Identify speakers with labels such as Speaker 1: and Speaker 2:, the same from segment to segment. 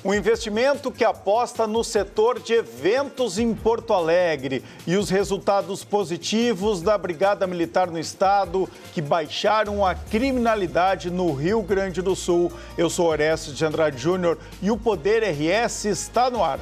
Speaker 1: Um investimento que aposta no setor de eventos em Porto Alegre e os resultados positivos da Brigada Militar no estado, que baixaram a criminalidade no Rio Grande do Sul. Eu sou Orestes de Andrade Júnior e o Poder RS está no ar.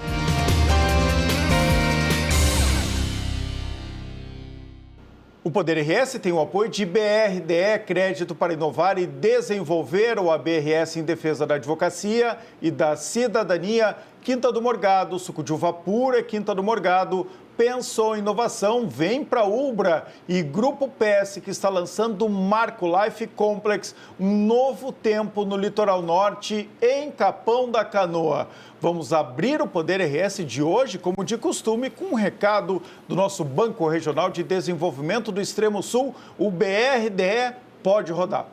Speaker 1: O Poder RS tem o apoio de BRDE, Crédito para Inovar e Desenvolver, ou a BRS em defesa da advocacia e da cidadania. Quinta do Morgado, suco de uva pura, Quinta do Morgado. Pensou em inovação, vem para a Ubra. E Grupo PS, que está lançando o Marco Life Complex, um novo tempo no litoral norte, em Capão da Canoa. Vamos abrir o Poder RS de hoje, como de costume, com um recado do nosso Banco Regional de Desenvolvimento do Extremo Sul, o BRDE. Pode rodar.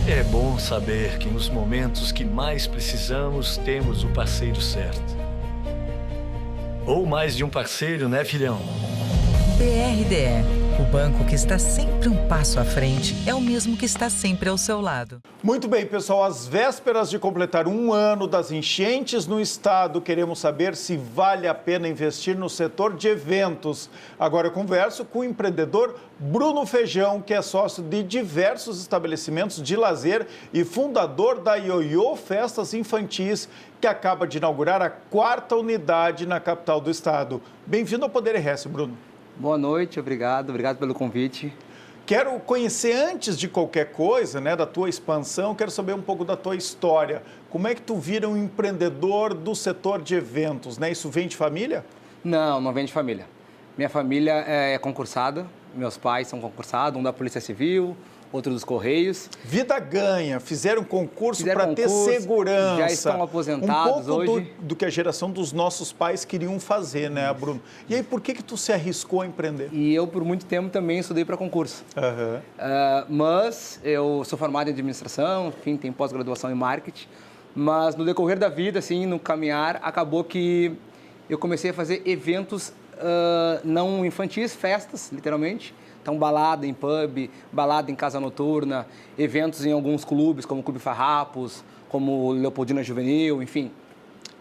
Speaker 2: É bom saber que nos momentos que mais precisamos, temos o parceiro certo. Ou mais de um parceiro, né, filhão?
Speaker 3: BRDE, o banco que está sempre um passo à frente, é o mesmo que está sempre ao seu lado.
Speaker 1: Muito bem, pessoal, às vésperas de completar um ano das enchentes no estado, queremos saber se vale a pena investir no setor de eventos. Agora eu converso com o empreendedor Bruno Feijão, que é sócio de diversos estabelecimentos de lazer e fundador da Ioiô Festas Infantis, que acaba de inaugurar a 4ª unidade na capital do estado. Bem-vindo ao Poder RS, Bruno.
Speaker 4: Boa noite, obrigado pelo convite.
Speaker 1: Quero conhecer, antes de qualquer coisa, né, da tua expansão, quero saber um pouco da tua história. Como é que tu vira um empreendedor do setor de eventos, né? Isso vem de família?
Speaker 4: Não vem de família. Minha família é concursada, meus pais são concursados, um da Polícia Civil, outro dos Correios.
Speaker 1: Vida ganha, fizeram concurso para ter segurança.
Speaker 4: Já estão aposentados
Speaker 1: hoje.
Speaker 4: Um pouco
Speaker 1: do que a geração dos nossos pais queriam fazer, né, Bruno? E aí, por que tu se arriscou a empreender?
Speaker 4: E eu, por muito tempo, também estudei para concurso. Mas eu sou formado em administração, enfim, tenho pós-graduação em marketing. Mas no decorrer da vida, assim, no caminhar, acabou que eu comecei a fazer eventos não infantis, festas, literalmente. Então, balada em pub, balada em casa noturna, eventos em alguns clubes, como o Clube Farrapos, como Leopoldina Juvenil, enfim.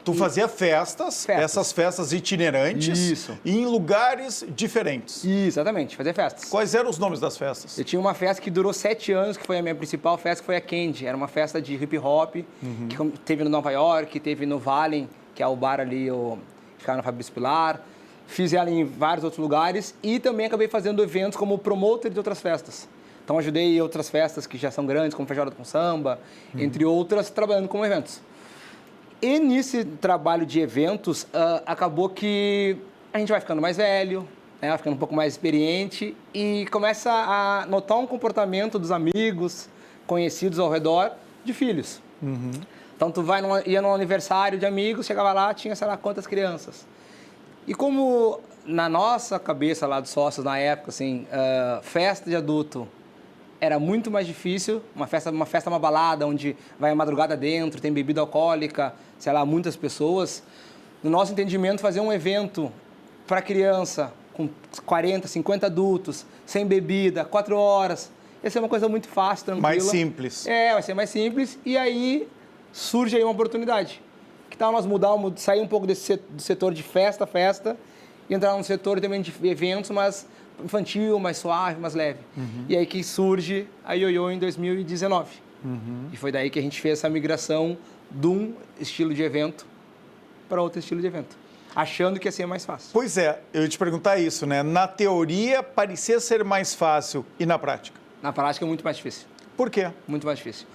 Speaker 1: Tu fazia festas, essas festas itinerantes,
Speaker 4: Isso.
Speaker 1: em lugares diferentes.
Speaker 4: Exatamente, fazia festas.
Speaker 1: Quais eram os nomes das festas?
Speaker 4: Eu tinha uma festa que durou 7 anos, que foi a minha principal festa, que foi a Candy. Era uma festa de hip hop, que teve no Nova York, teve no Valen, que é o bar ali, ficava na Fabrício Pilar. Fiz ela em vários outros lugares e também acabei fazendo eventos como promotor de outras festas. Então, ajudei outras festas que já são grandes, como Feijoada com Samba, entre outras, trabalhando com eventos. E nesse trabalho de eventos, acabou que a gente vai ficando mais velho, né, vai ficando um pouco mais experiente e começa a notar um comportamento dos amigos, conhecidos ao redor, de filhos. Então, tu ia num aniversário de amigos, chegava lá, tinha sei lá quantas crianças. E como na nossa cabeça lá dos sócios, na época, assim, festa de adulto era muito mais difícil, uma balada onde vai a madrugada dentro, tem bebida alcoólica, sei lá, muitas pessoas. No nosso entendimento, fazer um evento para criança com 40, 50 adultos, sem bebida, 4 horas, ia ser uma coisa muito fácil, tranquila.
Speaker 1: Mais simples.
Speaker 4: Vai ser mais simples. E aí surge aí uma oportunidade. Que tal nós sair um pouco do setor de festa, e entrar num setor também de eventos, mas infantil, mais suave, mais leve. E aí que surge a Ioiô em 2019. E foi daí que a gente fez essa migração de um estilo de evento para outro estilo de evento, achando que ia ser mais fácil.
Speaker 1: Pois é, eu ia te perguntar isso, né? Na teoria, parecia ser mais fácil, e na prática?
Speaker 4: Na prática é muito mais difícil.
Speaker 1: Por quê?
Speaker 4: Muito mais difícil.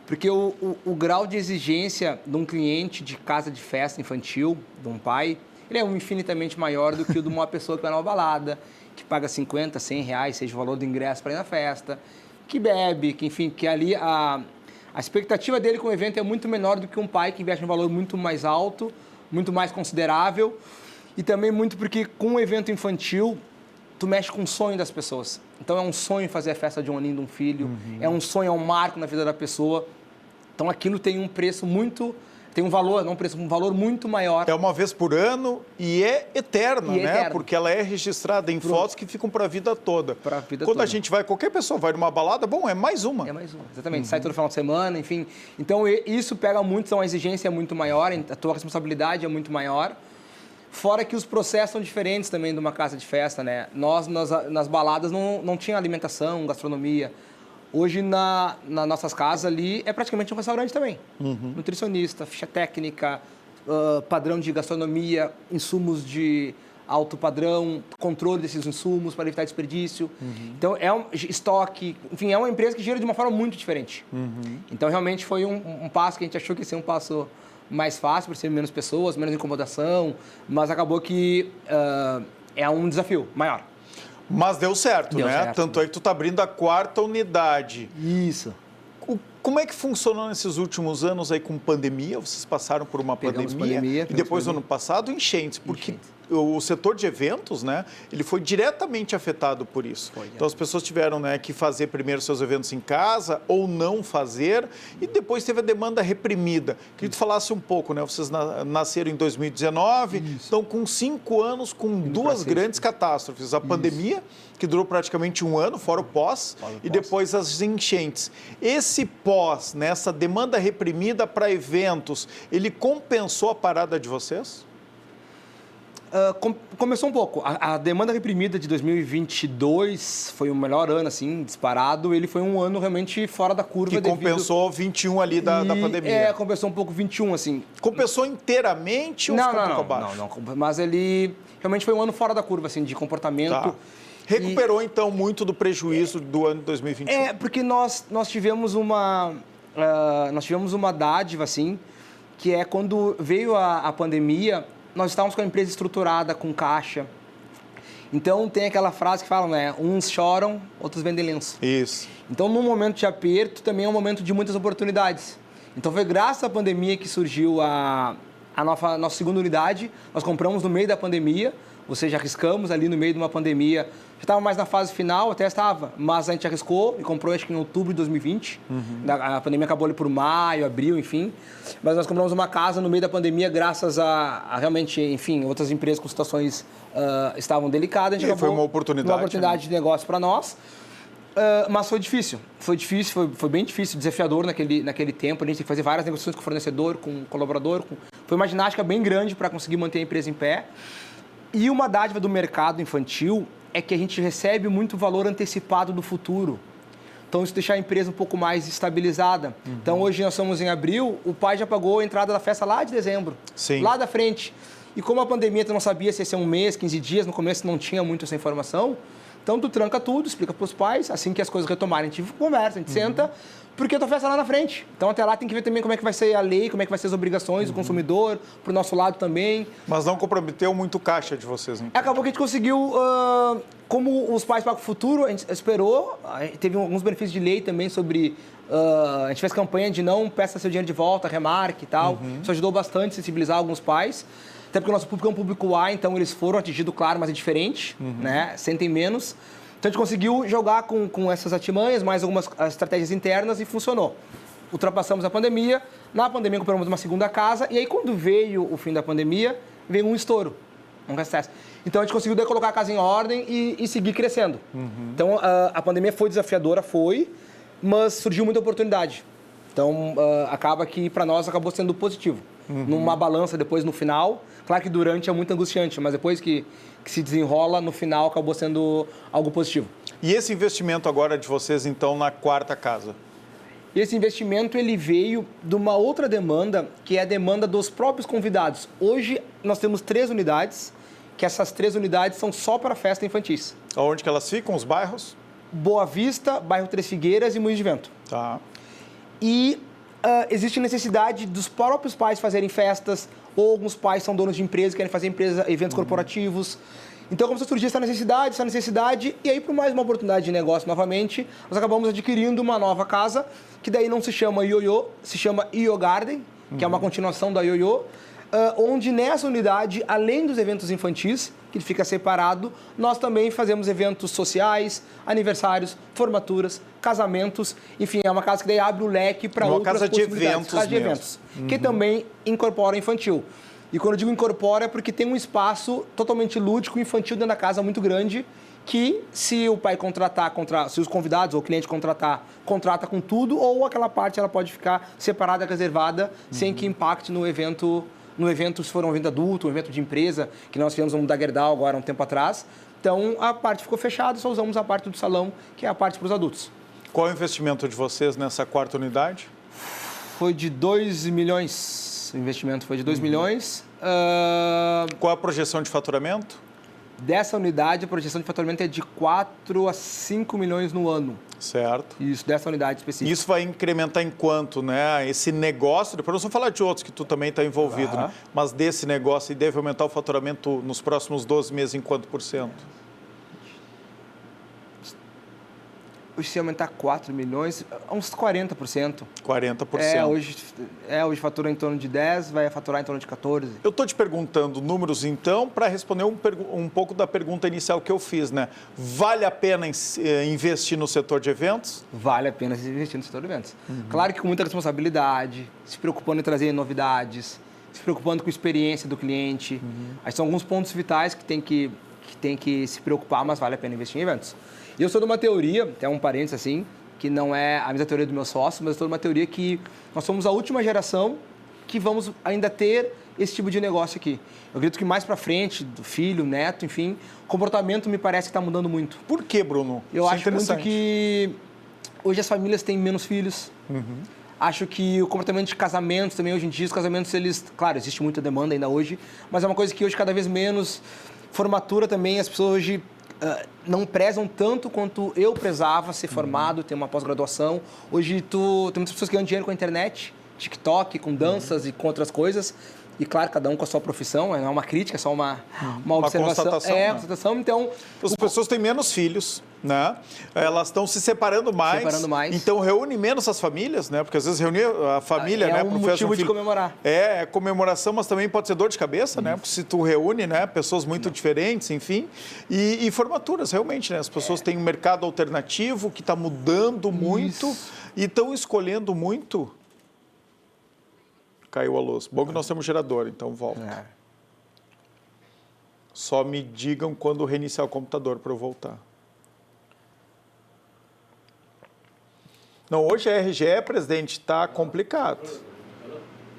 Speaker 4: Porque o grau de exigência de um cliente de casa de festa infantil, de um pai, ele é infinitamente maior do que o de uma pessoa que vai numa balada, que paga 50, 100 reais, seja o valor do ingresso para ir na festa, que bebe, que enfim, que ali a expectativa dele com o evento é muito menor do que um pai que investe um valor muito mais alto, muito mais considerável, e também muito porque com um evento infantil, tu mexe com o sonho das pessoas. Então é um sonho fazer a festa de um aninho de um filho, é um sonho, é um marco na vida da pessoa. Então aquilo tem um preço muito tem um valor, não um preço, um valor muito maior.
Speaker 1: É uma vez por ano e é eterna, né?
Speaker 4: Eterno.
Speaker 1: Porque ela é registrada em fotos que ficam para a vida toda.
Speaker 4: Pra vida
Speaker 1: Quando
Speaker 4: toda.
Speaker 1: a gente vai, qualquer pessoa vai numa balada, bom, é mais uma.
Speaker 4: É mais uma, exatamente. Sai todo final de semana, enfim. Então, isso pega muito, então a exigência é muito maior, a tua responsabilidade é muito maior. Fora que os processos são diferentes também de uma casa de festa, né? Nós, nas baladas, não tinha alimentação, gastronomia. Hoje, nas nossas casas ali, é praticamente um restaurante também. Nutricionista, ficha técnica, padrão de gastronomia, insumos de alto padrão, controle desses insumos para evitar desperdício. Então, é um estoque, enfim, é uma empresa que gira de uma forma muito diferente. Então, realmente foi um passo que a gente achou que ia ser um passo mais fácil, por ser menos pessoas, menos incomodação, mas acabou que é um desafio maior.
Speaker 1: Mas deu certo,
Speaker 4: Deu
Speaker 1: né?
Speaker 4: certo.
Speaker 1: Tanto é que tu tá abrindo a 4ª unidade.
Speaker 4: Isso.
Speaker 1: Como é que funcionou nesses últimos anos aí com pandemia? Vocês passaram por uma
Speaker 4: Pegamos
Speaker 1: pandemia e depois, no
Speaker 4: pandemia.
Speaker 1: ano passado, enchentes. Porque
Speaker 4: Enchentes.
Speaker 1: o setor de eventos, né, ele foi diretamente afetado por isso. Então, as pessoas tiveram, né, que fazer primeiro seus eventos em casa ou não fazer e depois teve a demanda reprimida. Queria que tu falasse um pouco, né? Vocês nasceram em 2019, então com 5 anos com duas grandes catástrofes. A pandemia, que durou praticamente um ano, fora o pós, e depois as enchentes. Esse pós, né, essa demanda reprimida para eventos, ele compensou a parada de vocês?
Speaker 4: Começou um pouco. A demanda reprimida de 2022 foi o melhor ano, assim, disparado. Ele foi um ano realmente fora da curva.
Speaker 1: Que compensou 21 ali da pandemia.
Speaker 4: Compensou um pouco 21, assim.
Speaker 1: Compensou inteiramente ou ficou um pouco abaixo?
Speaker 4: Não. Mas ele realmente foi um ano fora da curva, assim, de comportamento.
Speaker 1: Tá. Recuperou, então, muito do prejuízo do ano de 2021?
Speaker 4: Porque nós tivemos uma dádiva, assim, que é quando veio a pandemia, nós estávamos com a empresa estruturada, com caixa. Então, tem aquela frase que fala, né? Uns choram, outros vendem lenço.
Speaker 1: Isso.
Speaker 4: Então, num momento de aperto, também é um momento de muitas oportunidades. Então, foi graças à pandemia que surgiu a nossa segunda unidade. Nós compramos no meio da pandemia, ou seja, arriscamos ali no meio de uma pandemia. Já estava mais na fase final, até estava, mas a gente arriscou e comprou, acho que em outubro de 2020. A pandemia acabou ali por maio, abril, enfim. Mas nós compramos uma casa no meio da pandemia, graças a realmente, enfim, outras empresas com situações estavam delicadas. A gente
Speaker 1: foi uma oportunidade.
Speaker 4: De negócio para nós. Mas foi difícil. Foi bem difícil, desafiador naquele tempo. A gente tem que fazer várias negociações com o fornecedor, com o colaborador. Foi uma ginástica bem grande para conseguir manter a empresa em pé. E uma dádiva do mercado infantil é que a gente recebe muito valor antecipado do futuro. Então, isso deixa a empresa um pouco mais estabilizada. Então, hoje nós estamos em abril, o pai já pagou a entrada da festa lá de dezembro.
Speaker 1: Sim. Lá
Speaker 4: da frente. E como a pandemia, tu não sabia se ia ser um mês, 15 dias, no começo não tinha muito essa informação. Então, tu tranca tudo, explica para os pais, assim que as coisas retomarem, a gente conversa, a gente senta, porque a tua festa é lá na frente. Então, até lá tem que ver também como é que vai ser a lei, como é que vai ser as obrigações do consumidor, pro nosso lado também.
Speaker 1: Mas não comprometeu muito o caixa de vocês, então?
Speaker 4: Acabou que a gente conseguiu, como os pais pagam o futuro, a gente esperou, teve alguns benefícios de lei também sobre... a gente fez campanha de não peça seu dinheiro de volta, remarque e tal. Isso ajudou bastante a sensibilizar alguns pais. Até porque o nosso público é um público A, então eles foram atingidos, claro, mas é diferente, né? Sentem menos. Então a gente conseguiu jogar com essas artimanhas, mais algumas estratégias internas e funcionou. Ultrapassamos a pandemia, na pandemia compramos uma segunda casa e aí quando veio o fim da pandemia, veio um estouro, um recesso. Então a gente conseguiu colocar a casa em ordem e seguir crescendo. Então a pandemia foi desafiadora, mas surgiu muita oportunidade. Então acaba que para nós acabou sendo positivo. Numa balança depois no final, claro que durante é muito angustiante, mas depois que se desenrola, no final acabou sendo algo positivo.
Speaker 1: E esse investimento agora de vocês, então, na 4ª casa?
Speaker 4: Esse investimento ele veio de uma outra demanda, que é a demanda dos próprios convidados. Hoje nós temos 3 unidades, que essas 3 unidades são só para festa infantis.
Speaker 1: Onde que elas ficam, os bairros?
Speaker 4: Boa Vista, bairro Três Figueiras e Moinhos de Vento.
Speaker 1: Tá.
Speaker 4: E existe necessidade dos próprios pais fazerem festas, ou alguns pais são donos de empresas, querem fazer eventos corporativos. Então, começou a surgir essa necessidade, e aí, por mais uma oportunidade de negócio novamente, nós acabamos adquirindo uma nova casa, que daí não se chama Ioiô, se chama Io Garden, que é uma continuação da Ioiô, onde nessa unidade, além dos eventos infantis, que fica separado, nós também fazemos eventos sociais, aniversários, formaturas, casamentos, enfim, é uma casa que daí abre o leque para outras possibilidades. Casa de eventos, que também incorpora infantil. E quando eu digo incorpora é porque tem um espaço totalmente lúdico infantil dentro da casa muito grande, que se o pai contratar, se os convidados ou o cliente contrata com tudo, ou aquela parte ela pode ficar separada, reservada, sem que impacte no evento, se for um evento adulto, um evento de empresa, que nós fizemos um da Gerdau agora um tempo atrás. Então, a parte ficou fechada, só usamos a parte do salão, que é a parte para os adultos.
Speaker 1: Qual é o investimento de vocês nessa quarta unidade?
Speaker 4: Foi de 2 milhões, o investimento foi de 2 milhões.
Speaker 1: Qual a projeção de faturamento?
Speaker 4: Dessa unidade, a projeção de faturamento é de 4 a 5 milhões no ano.
Speaker 1: Certo.
Speaker 4: Isso, dessa unidade específica.
Speaker 1: Isso vai incrementar em quanto, né? Esse negócio, depois nós vamos falar de outros que tu também está envolvido, né? Mas desse negócio, e deve aumentar o faturamento nos próximos 12 meses em quanto por cento?
Speaker 4: Hoje, se aumentar 4 milhões, uns 40%.
Speaker 1: 40%.
Speaker 4: Hoje fatura em torno de 10, vai faturar em torno de 14.
Speaker 1: Eu estou te perguntando números, então, para responder um pouco da pergunta inicial que eu fiz, né? Vale a pena investir no setor de eventos?
Speaker 4: Vale a pena investir no setor de eventos. Claro que com muita responsabilidade, se preocupando em trazer novidades, se preocupando com a experiência do cliente. Aí são alguns pontos vitais que tem que se preocupar, mas vale a pena investir em eventos. E eu sou de uma teoria, até um parênteses assim, que não é a mesma teoria do meu sócio, mas eu sou de uma teoria que nós somos a última geração que vamos ainda ter esse tipo de negócio aqui. Eu acredito que mais para frente, do filho, neto, enfim, o comportamento me parece que está mudando muito.
Speaker 1: Por que, Bruno?
Speaker 4: Eu acho muito que hoje as famílias têm menos filhos. Acho que o comportamento de casamentos também, hoje em dia, os casamentos, eles... Claro, existe muita demanda ainda hoje, mas é uma coisa que hoje cada vez menos. Formatura também, as pessoas hoje... não prezam tanto quanto eu prezava ser formado, ter uma pós-graduação. Hoje tem muitas pessoas que ganham dinheiro com a internet, TikTok, com danças e com outras coisas. E claro, cada um com a sua profissão, não é uma crítica, é só uma observação.
Speaker 1: Constatação,
Speaker 4: uma constatação. Então,
Speaker 1: as pessoas têm menos filhos, né? Elas estão se separando mais. Então reúne menos as famílias, né? Porque às vezes reunir a família, né?
Speaker 4: É um motivo de comemorar.
Speaker 1: É comemoração, mas também pode ser dor de cabeça, né? Porque se tu reúne, né? Pessoas muito diferentes, enfim. E formaturas, realmente, né? As pessoas têm um mercado alternativo que está mudando muito e estão escolhendo muito. Caiu a luz. Bom que nós temos gerador, então volta. Só me digam quando reiniciar o computador para eu voltar. Não, hoje a RGE, presidente, está complicado.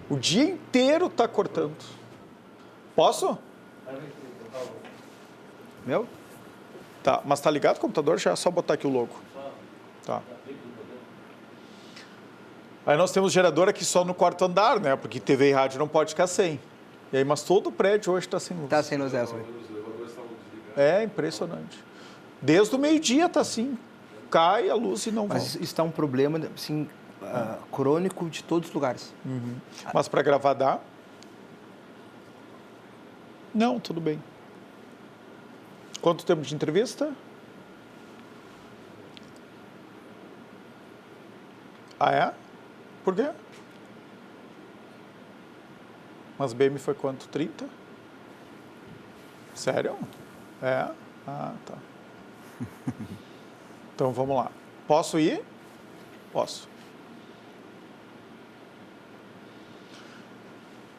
Speaker 1: O dia inteiro está cortando. Posso? Meu? Tá, mas tá ligado o computador? Já é só botar aqui o logo. Tá. Aí nós temos gerador aqui só no quarto andar, né? Porque TV e rádio não pode ficar sem. E aí, mas todo o prédio hoje está sem luz.
Speaker 4: Está sem luz,
Speaker 1: É impressionante. Desde o meio-dia está assim. Cai a luz e não volta.
Speaker 4: Mas isso está um problema assim, crônico de todos os lugares.
Speaker 1: Mas para gravar dá? Não, tudo bem. Quanto tempo de entrevista? Ah, é? Por quê? Mas BM foi quanto? 30? Sério? É? Ah, tá. Então, vamos lá. Posso ir? Posso.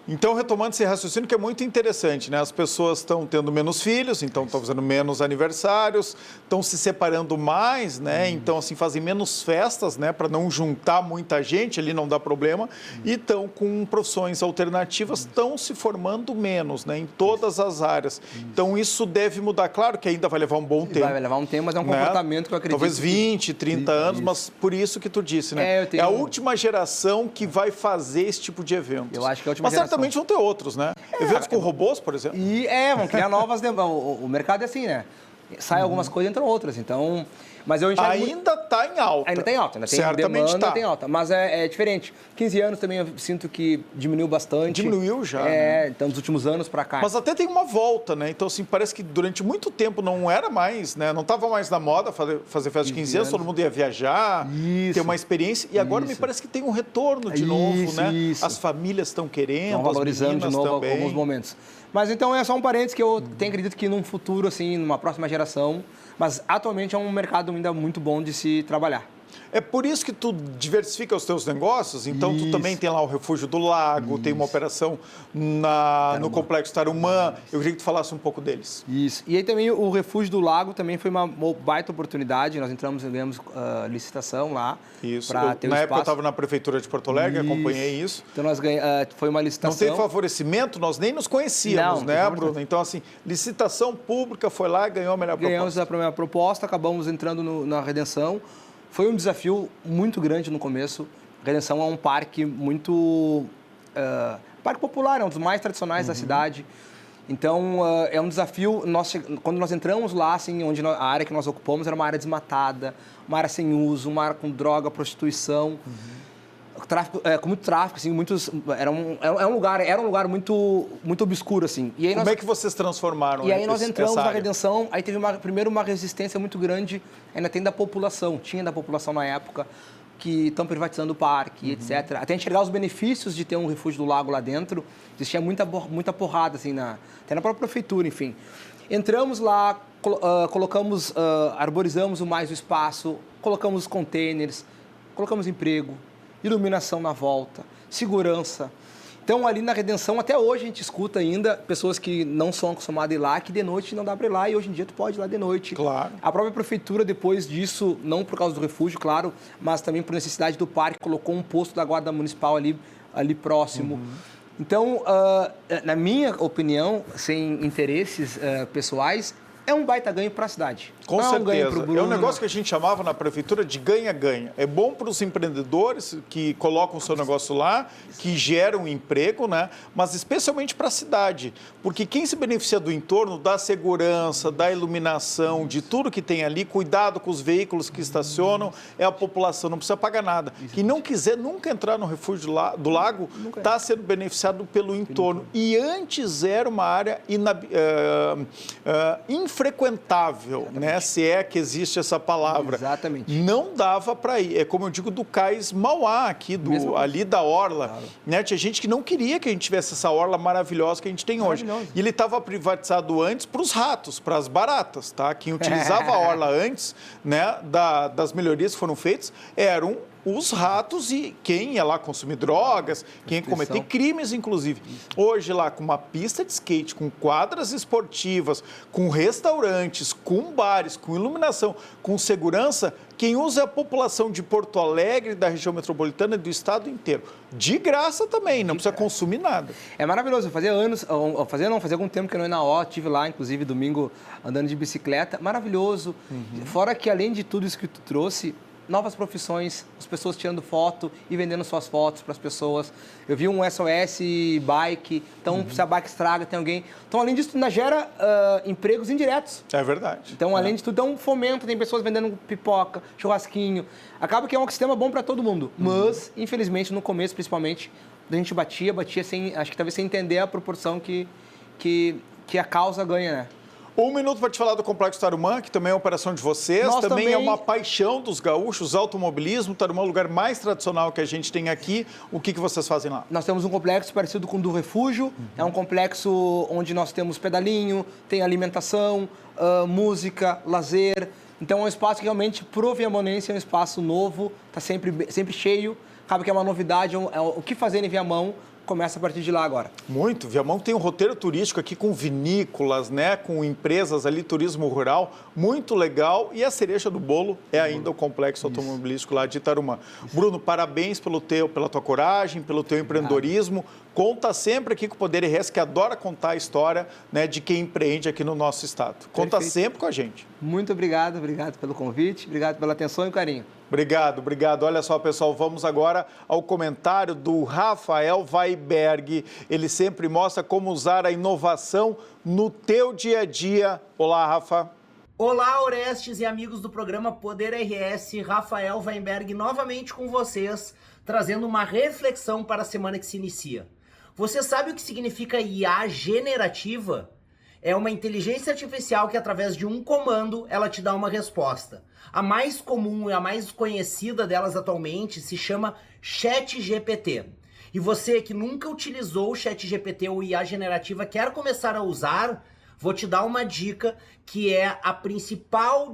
Speaker 1: Então, retomando esse raciocínio, que é muito interessante, né? As pessoas estão tendo menos filhos, então estão fazendo menos aniversários, estão se separando mais, né? Então, assim, fazem menos festas, né? Para não juntar muita gente, ali não dá problema. E estão com profissões alternativas, estão se formando menos, né? Em todas as áreas. Então, isso deve mudar. Claro que ainda vai levar um bom tempo.
Speaker 4: Vai levar um tempo, mas é um comportamento que eu acredito.
Speaker 1: Talvez 20, 30 anos, mas por isso que tu disse, né? É a última geração que vai fazer esse tipo de evento.
Speaker 4: Eu acho que é a última geração.
Speaker 1: Certamente vão ter outros, né? Eventos com robôs, por exemplo.
Speaker 4: Vão criar novas... O mercado é assim, né? Sai algumas coisas, entram outras. Então, mas eu enxergo
Speaker 1: Ainda está em alta.
Speaker 4: Ainda tem alta, ainda tem
Speaker 1: Certamente
Speaker 4: demanda,
Speaker 1: tá.
Speaker 4: tem alta. Mas é diferente. 15 anos também eu sinto que diminuiu bastante.
Speaker 1: Diminuiu já, né?
Speaker 4: Então, dos últimos anos para cá.
Speaker 1: Mas até tem uma volta, né? Então, assim, parece que durante muito tempo não era mais, né? Não estava mais na moda fazer festa de 15 anos, todo mundo ia viajar, ter uma experiência. E agora me parece que tem um retorno de novo, né? As famílias estão querendo,
Speaker 4: estão valorizando de novo
Speaker 1: também.
Speaker 4: alguns momentos. Mas então é só um parênteses que eu acredito que num futuro, assim, numa próxima geração, mas atualmente é um mercado ainda muito bom de se trabalhar.
Speaker 1: É por isso que tu diversifica os teus negócios, então tu também tem lá o Refúgio do Lago, tem uma operação no Complexo Tarumã. Eu queria que tu falasse um pouco deles.
Speaker 4: Isso. E aí também o Refúgio do Lago também foi uma baita oportunidade. Nós entramos e ganhamos licitação lá.
Speaker 1: Isso.
Speaker 4: Pra ter
Speaker 1: Na época eu
Speaker 4: espaço.
Speaker 1: estava na Prefeitura de Porto Alegre, acompanhei isso.
Speaker 4: Então nós foi uma licitação.
Speaker 1: Não teve favorecimento, nós nem nos conhecíamos, né, Bruno? Então, assim, licitação pública, foi lá e ganhou a melhor proposta.
Speaker 4: Ganhamos a primeira proposta, acabamos entrando na Redenção. Foi um desafio muito grande no começo. Redenção é um parque muito... parque popular, é um dos mais tradicionais da cidade. Então, é um desafio. Quando nós entramos lá, assim, onde a área que nós ocupamos era uma área desmatada, uma área sem uso, uma área com droga, prostituição, com muito tráfico, assim, era um lugar muito obscuro, assim. E aí
Speaker 1: Como é que vocês transformaram
Speaker 4: E aí nós entramos
Speaker 1: essa
Speaker 4: na
Speaker 1: área?
Speaker 4: Redenção, aí teve primeiro uma resistência muito grande, ainda tinha da população na época, que estão privatizando o parque, etc. Até enxergar os benefícios de ter um refúgio do lago lá dentro, existia muita porrada, assim, até na própria prefeitura, enfim. Entramos lá, arborizamos mais o espaço, colocamos containers, colocamos emprego, iluminação na volta, segurança. Então, ali na Redenção, até hoje a gente escuta ainda pessoas que não são acostumadas a ir lá, que de noite não dá para ir lá, e hoje em dia tu pode ir lá de noite.
Speaker 1: Claro.
Speaker 4: A própria prefeitura, depois disso, não por causa do refúgio, claro, mas também por necessidade do parque, colocou um posto da Guarda Municipal ali próximo. Então, na minha opinião, sem interesses pessoais, é um baita ganho para a cidade.
Speaker 1: Com
Speaker 4: não
Speaker 1: certeza.
Speaker 4: É um ganho pro Bruno,
Speaker 1: é um negócio que a gente chamava na prefeitura de ganha-ganha. É bom para os empreendedores que colocam o seu negócio lá, que geram emprego, né? Mas especialmente para a cidade. Porque quem se beneficia do entorno, da segurança, da iluminação, de tudo que tem ali, cuidado com os veículos que estacionam, é a população, não precisa pagar nada. Quem não quiser nunca entrar no refúgio do lago, está sendo beneficiado pelo entorno. E antes era uma área infrequentável, né? Se é que existe essa palavra.
Speaker 4: Exatamente.
Speaker 1: Não dava para ir. É como eu digo do Cais Mauá, aqui, ali da Orla. Claro. Né? Tinha gente que não queria que a gente tivesse essa orla maravilhosa que a gente tem hoje. E ele estava privatizado antes para os ratos, para as baratas, tá? Quem utilizava a orla antes, né, das melhorias que foram feitas, eram os ratos e quem ia lá consumir drogas, quem ia cometer crimes, inclusive. Hoje lá, com uma pista de skate, com quadras esportivas, com restaurantes, com bares, com iluminação, com segurança, quem usa é a população de Porto Alegre, da região metropolitana e do estado inteiro. De graça também, não precisa consumir nada.
Speaker 4: É maravilhoso. Fazia algum tempo que eu não ia na O, estive lá, inclusive, domingo, andando de bicicleta. Maravilhoso. Fora que, além de tudo isso que tu trouxe, novas profissões, as pessoas tirando foto e vendendo suas fotos para as pessoas. Eu vi um SOS Bike, então se a bike estraga, tem alguém. Então, além disso, ainda gera empregos indiretos.
Speaker 1: É verdade.
Speaker 4: Então, além de tudo, dá um fomento, tem pessoas vendendo pipoca, churrasquinho. Acaba que é um sistema bom para todo mundo. Mas, infelizmente, no começo, principalmente, a gente batia sem, acho que talvez sem entender a proporção que a causa ganha, né?
Speaker 1: Um minuto para te falar do Complexo Tarumã, que também é uma operação de vocês, também é uma paixão dos gaúchos, automobilismo. Tarumã é o lugar mais tradicional que a gente tem aqui. O que vocês fazem lá?
Speaker 4: Nós temos um complexo parecido com o do Refúgio, é um complexo onde nós temos pedalinho, tem alimentação, música, lazer. Então é um espaço que realmente, pro viamonense, é um espaço novo, está sempre cheio. Acaba que é uma novidade, o que fazer em Viamão começa a partir de lá agora.
Speaker 1: Muito. Viamão tem um roteiro turístico aqui com vinícolas, né, com empresas ali, turismo rural, muito legal. E a cereja do bolo é ainda o complexo automobilístico lá de Tarumã. Bruno, parabéns pela tua coragem, pelo teu empreendedorismo. Conta sempre aqui com o Poder RS, que adora contar a história, né, de quem empreende aqui no nosso estado. Conta sempre com a gente.
Speaker 4: Muito obrigado pelo convite, obrigado pela atenção e o carinho.
Speaker 1: Obrigado. Olha só, pessoal, vamos agora ao comentário do Rafael Weiberg. Ele sempre mostra como usar a inovação no teu dia a dia. Olá, Rafa.
Speaker 5: Olá, Orestes e amigos do programa Poder RS, Rafael Weinberg novamente com vocês, trazendo uma reflexão para a semana que se inicia. Você sabe o que significa IA generativa? É uma inteligência artificial que através de um comando ela te dá uma resposta. A mais comum e a mais conhecida delas atualmente se chama ChatGPT. E você que nunca utilizou o ChatGPT ou IA generativa quer começar a usar, vou te dar uma dica que é a principal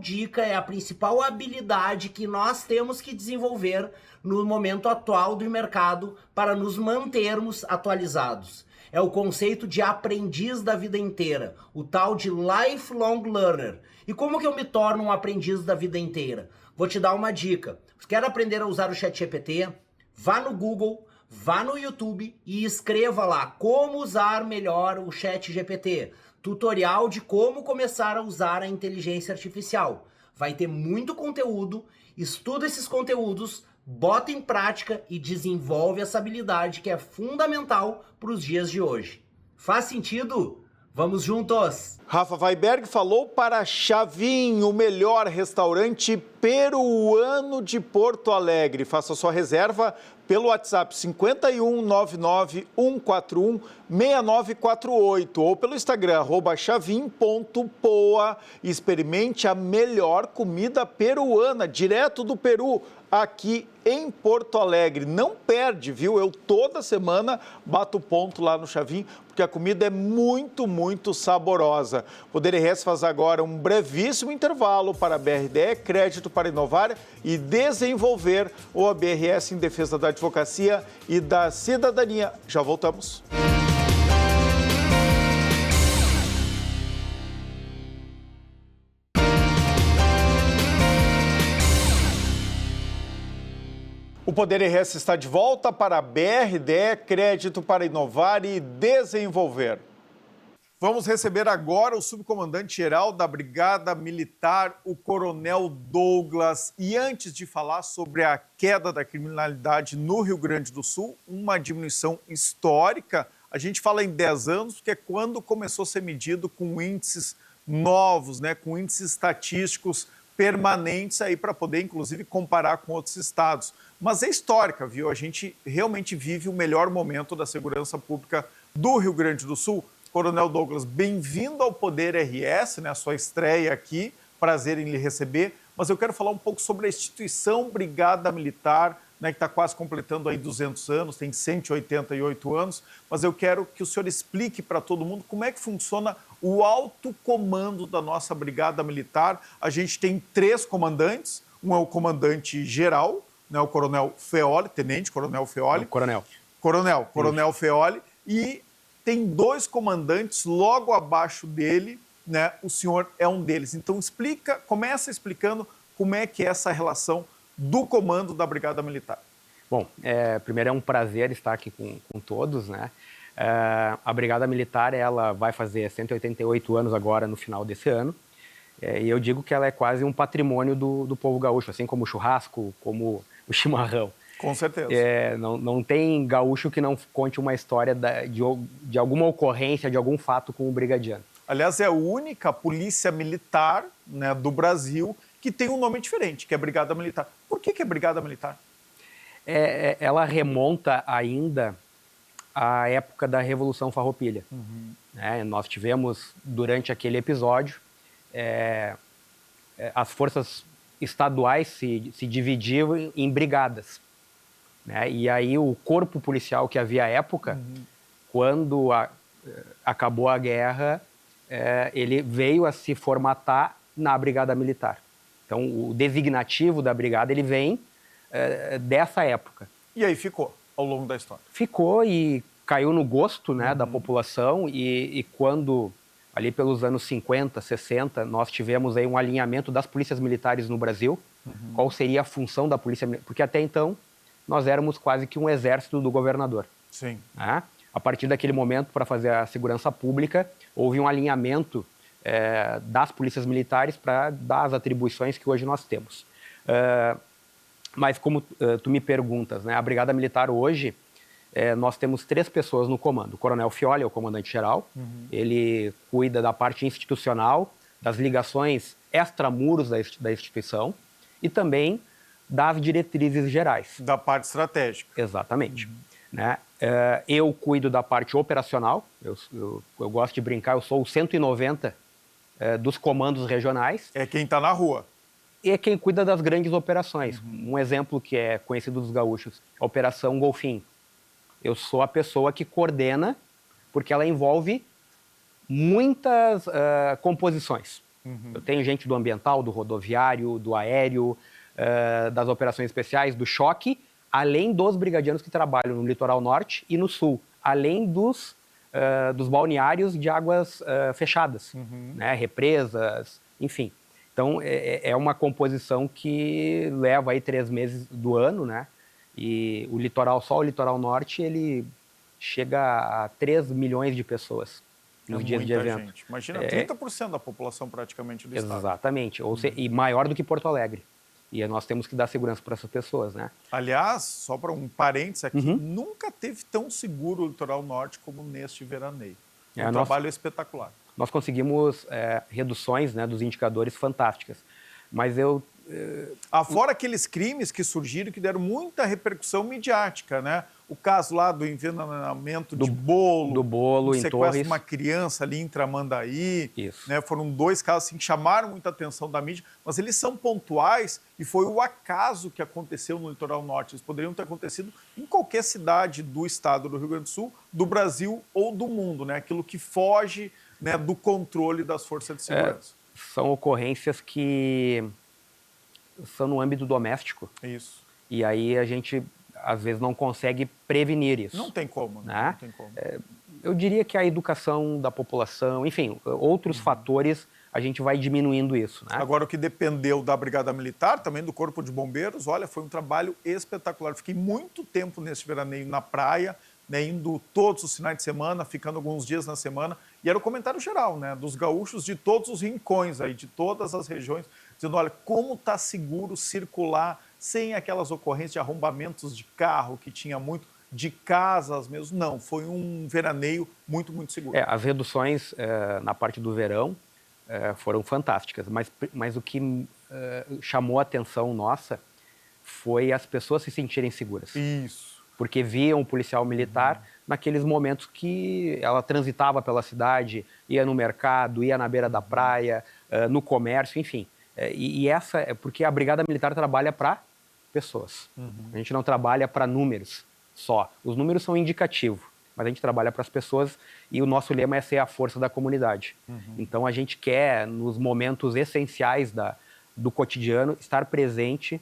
Speaker 5: habilidade que nós temos que desenvolver no momento atual do mercado para nos mantermos atualizados. É o conceito de aprendiz da vida inteira, o tal de lifelong learner. E como que eu me torno um aprendiz da vida inteira? Vou te dar uma dica. Você quer aprender a usar o ChatGPT? Vá no Google, vá no YouTube e escreva lá como usar melhor o ChatGPT. Tutorial de como começar a usar a inteligência artificial. Vai ter muito conteúdo, estuda esses conteúdos, bota em prática e desenvolve essa habilidade que é fundamental para os dias de hoje. Faz sentido? Vamos juntos!
Speaker 1: Rafa Weinberg falou para Chavin, o melhor restaurante peruano de Porto Alegre. Faça sua reserva pelo WhatsApp 51991416948 ou pelo Instagram @chavin.poa. Experimente a melhor comida peruana, direto do Peru, aqui em Porto Alegre. Não perde, viu? Eu toda semana bato ponto lá no Chavin, porque a comida é muito, muito saborosa. Poder RS faz agora um brevíssimo intervalo para a BRDE, Crédito para Inovar e Desenvolver, ou a BRS em defesa da advocacia e da cidadania. Já voltamos. O Poder RS está de volta para a BRDE, Crédito para Inovar e Desenvolver. Vamos receber agora o subcomandante-geral da Brigada Militar, o Coronel Douglas. E antes de falar sobre a queda da criminalidade no Rio Grande do Sul, uma diminuição histórica, a gente fala em 10 anos, porque é quando começou a ser medido com índices novos, né, com índices estatísticos permanentes aí para poder, inclusive, comparar com outros estados. Mas é histórica, viu? A gente realmente vive o melhor momento da segurança pública do Rio Grande do Sul. Coronel Douglas, bem-vindo ao Poder RS, né? A sua estreia aqui, prazer em lhe receber. Mas eu quero falar um pouco sobre a instituição Brigada Militar, né, que está quase completando aí 200 anos, tem 188 anos. Mas eu quero que o senhor explique para todo mundo como é que funciona o alto comando da nossa Brigada Militar. A gente tem 3 comandantes, um é o comandante geral, né, o Coronel Feoli, Tenente Coronel Feoli. Coronel Feoli, e tem 2 comandantes logo abaixo dele, né? O senhor é um deles. Então começa explicando como é que é essa relação do comando da Brigada Militar.
Speaker 6: Bom, primeiro é um prazer estar aqui com todos, né? A Brigada Militar, ela vai fazer 188 anos agora no final desse ano, e eu digo que ela é quase um patrimônio do povo gaúcho, assim como o churrasco, como o chimarrão.
Speaker 1: Com certeza.
Speaker 6: Não tem gaúcho que não conte uma história de alguma ocorrência, de algum fato com o brigadiano.
Speaker 1: Aliás, é a única polícia militar, né, do Brasil que tem um nome diferente, que é Brigada Militar. Por que é Brigada Militar?
Speaker 6: Ela remonta ainda à época da Revolução Farroupilha. Uhum. Nós tivemos, durante aquele episódio, as forças estaduais se dividiam em brigadas. Né? E aí o corpo policial que havia à época, quando acabou a guerra, ele veio a se formatar na Brigada Militar. Então, o designativo da brigada, ele vem dessa época.
Speaker 1: E aí ficou, ao longo da história?
Speaker 6: Ficou e caiu no gosto, né, da população, e quando, ali pelos anos 50, 60, nós tivemos aí um alinhamento das polícias militares no Brasil, qual seria a função da polícia militar, porque até então nós éramos quase que um exército do governador.
Speaker 1: Sim.
Speaker 6: Né? A partir daquele momento, para fazer a segurança pública, houve um alinhamento das polícias militares para dar as atribuições que hoje nós temos. Mas como tu me perguntas, né, a Brigada Militar hoje, nós temos 3 pessoas no comando. O Coronel Feoli é o comandante-geral, ele cuida da parte institucional, das ligações extramuros da instituição e também das diretrizes gerais.
Speaker 1: Da parte estratégica.
Speaker 6: Exatamente. Né? Eu cuido da parte operacional, eu gosto de brincar, eu sou o 190 dos comandos regionais.
Speaker 1: É quem está na rua.
Speaker 6: E é quem cuida das grandes operações. Um exemplo que é conhecido dos gaúchos, a Operação Golfim. Eu sou a pessoa que coordena, porque ela envolve muitas composições. Eu tenho gente do ambiental, do rodoviário, do aéreo, das operações especiais, do choque, além dos brigadianos que trabalham no litoral norte e no sul, além dos balneários de águas fechadas, né, represas, enfim. Então, é uma composição que leva aí 3 meses do ano, né? E só o litoral norte, ele chega a 3 milhões de pessoas nos dias de evento.
Speaker 1: Gente. Imagina, 30% da população praticamente do estado.
Speaker 6: Exatamente, e maior do que Porto Alegre. E nós temos que dar segurança para essas pessoas, né?
Speaker 1: Aliás, só para um parênteses aqui, nunca teve tão seguro o litoral norte como neste veraneio. Um trabalho espetacular.
Speaker 6: Nós conseguimos reduções, né, dos indicadores fantásticas. Mas
Speaker 1: Afora aqueles crimes que surgiram que deram muita repercussão midiática, né? O caso lá do envenenamento de bolo.
Speaker 6: Do bolo em Torres.
Speaker 1: De uma criança ali em Tramandaí.
Speaker 6: Isso.
Speaker 1: Né? Foram 2 casos assim, que chamaram muita atenção da mídia, mas eles são pontuais e foi o acaso que aconteceu no litoral norte. Eles poderiam ter acontecido em qualquer cidade do estado do Rio Grande do Sul, do Brasil ou do mundo, né? Aquilo que foge, né, do controle das forças de segurança.
Speaker 6: São ocorrências que são no âmbito doméstico.
Speaker 1: Isso.
Speaker 6: E aí a gente, às vezes, não consegue prevenir isso.
Speaker 1: Não tem como, né?
Speaker 6: Não tem como. Eu diria que a educação da população, enfim, outros fatores, a gente vai diminuindo isso, né?
Speaker 1: Agora, o que dependeu da Brigada Militar, também do Corpo de Bombeiros, olha, foi um trabalho espetacular. Fiquei muito tempo nesse veraneio na praia, né, indo todos os finais de semana, ficando alguns dias na semana, e era o comentário geral, né, dos gaúchos de todos os rincões aí, de todas as regiões, dizendo, olha, como está seguro circular sem aquelas ocorrências de arrombamentos de carro, que tinha muito, de casas mesmo. Não, foi um veraneio muito, muito seguro.
Speaker 6: As reduções na parte do verão foram fantásticas, mas o que chamou a atenção nossa foi as pessoas se sentirem seguras.
Speaker 1: Isso.
Speaker 6: Porque viam o policial militar naqueles momentos que ela transitava pela cidade, ia no mercado, ia na beira da praia, no comércio, enfim. E essa é porque a Brigada Militar trabalha para pessoas. A gente não trabalha para números só. Os números são indicativos, mas a gente trabalha para as pessoas e o nosso lema é ser a força da comunidade. Então a gente quer, nos momentos essenciais do cotidiano, estar presente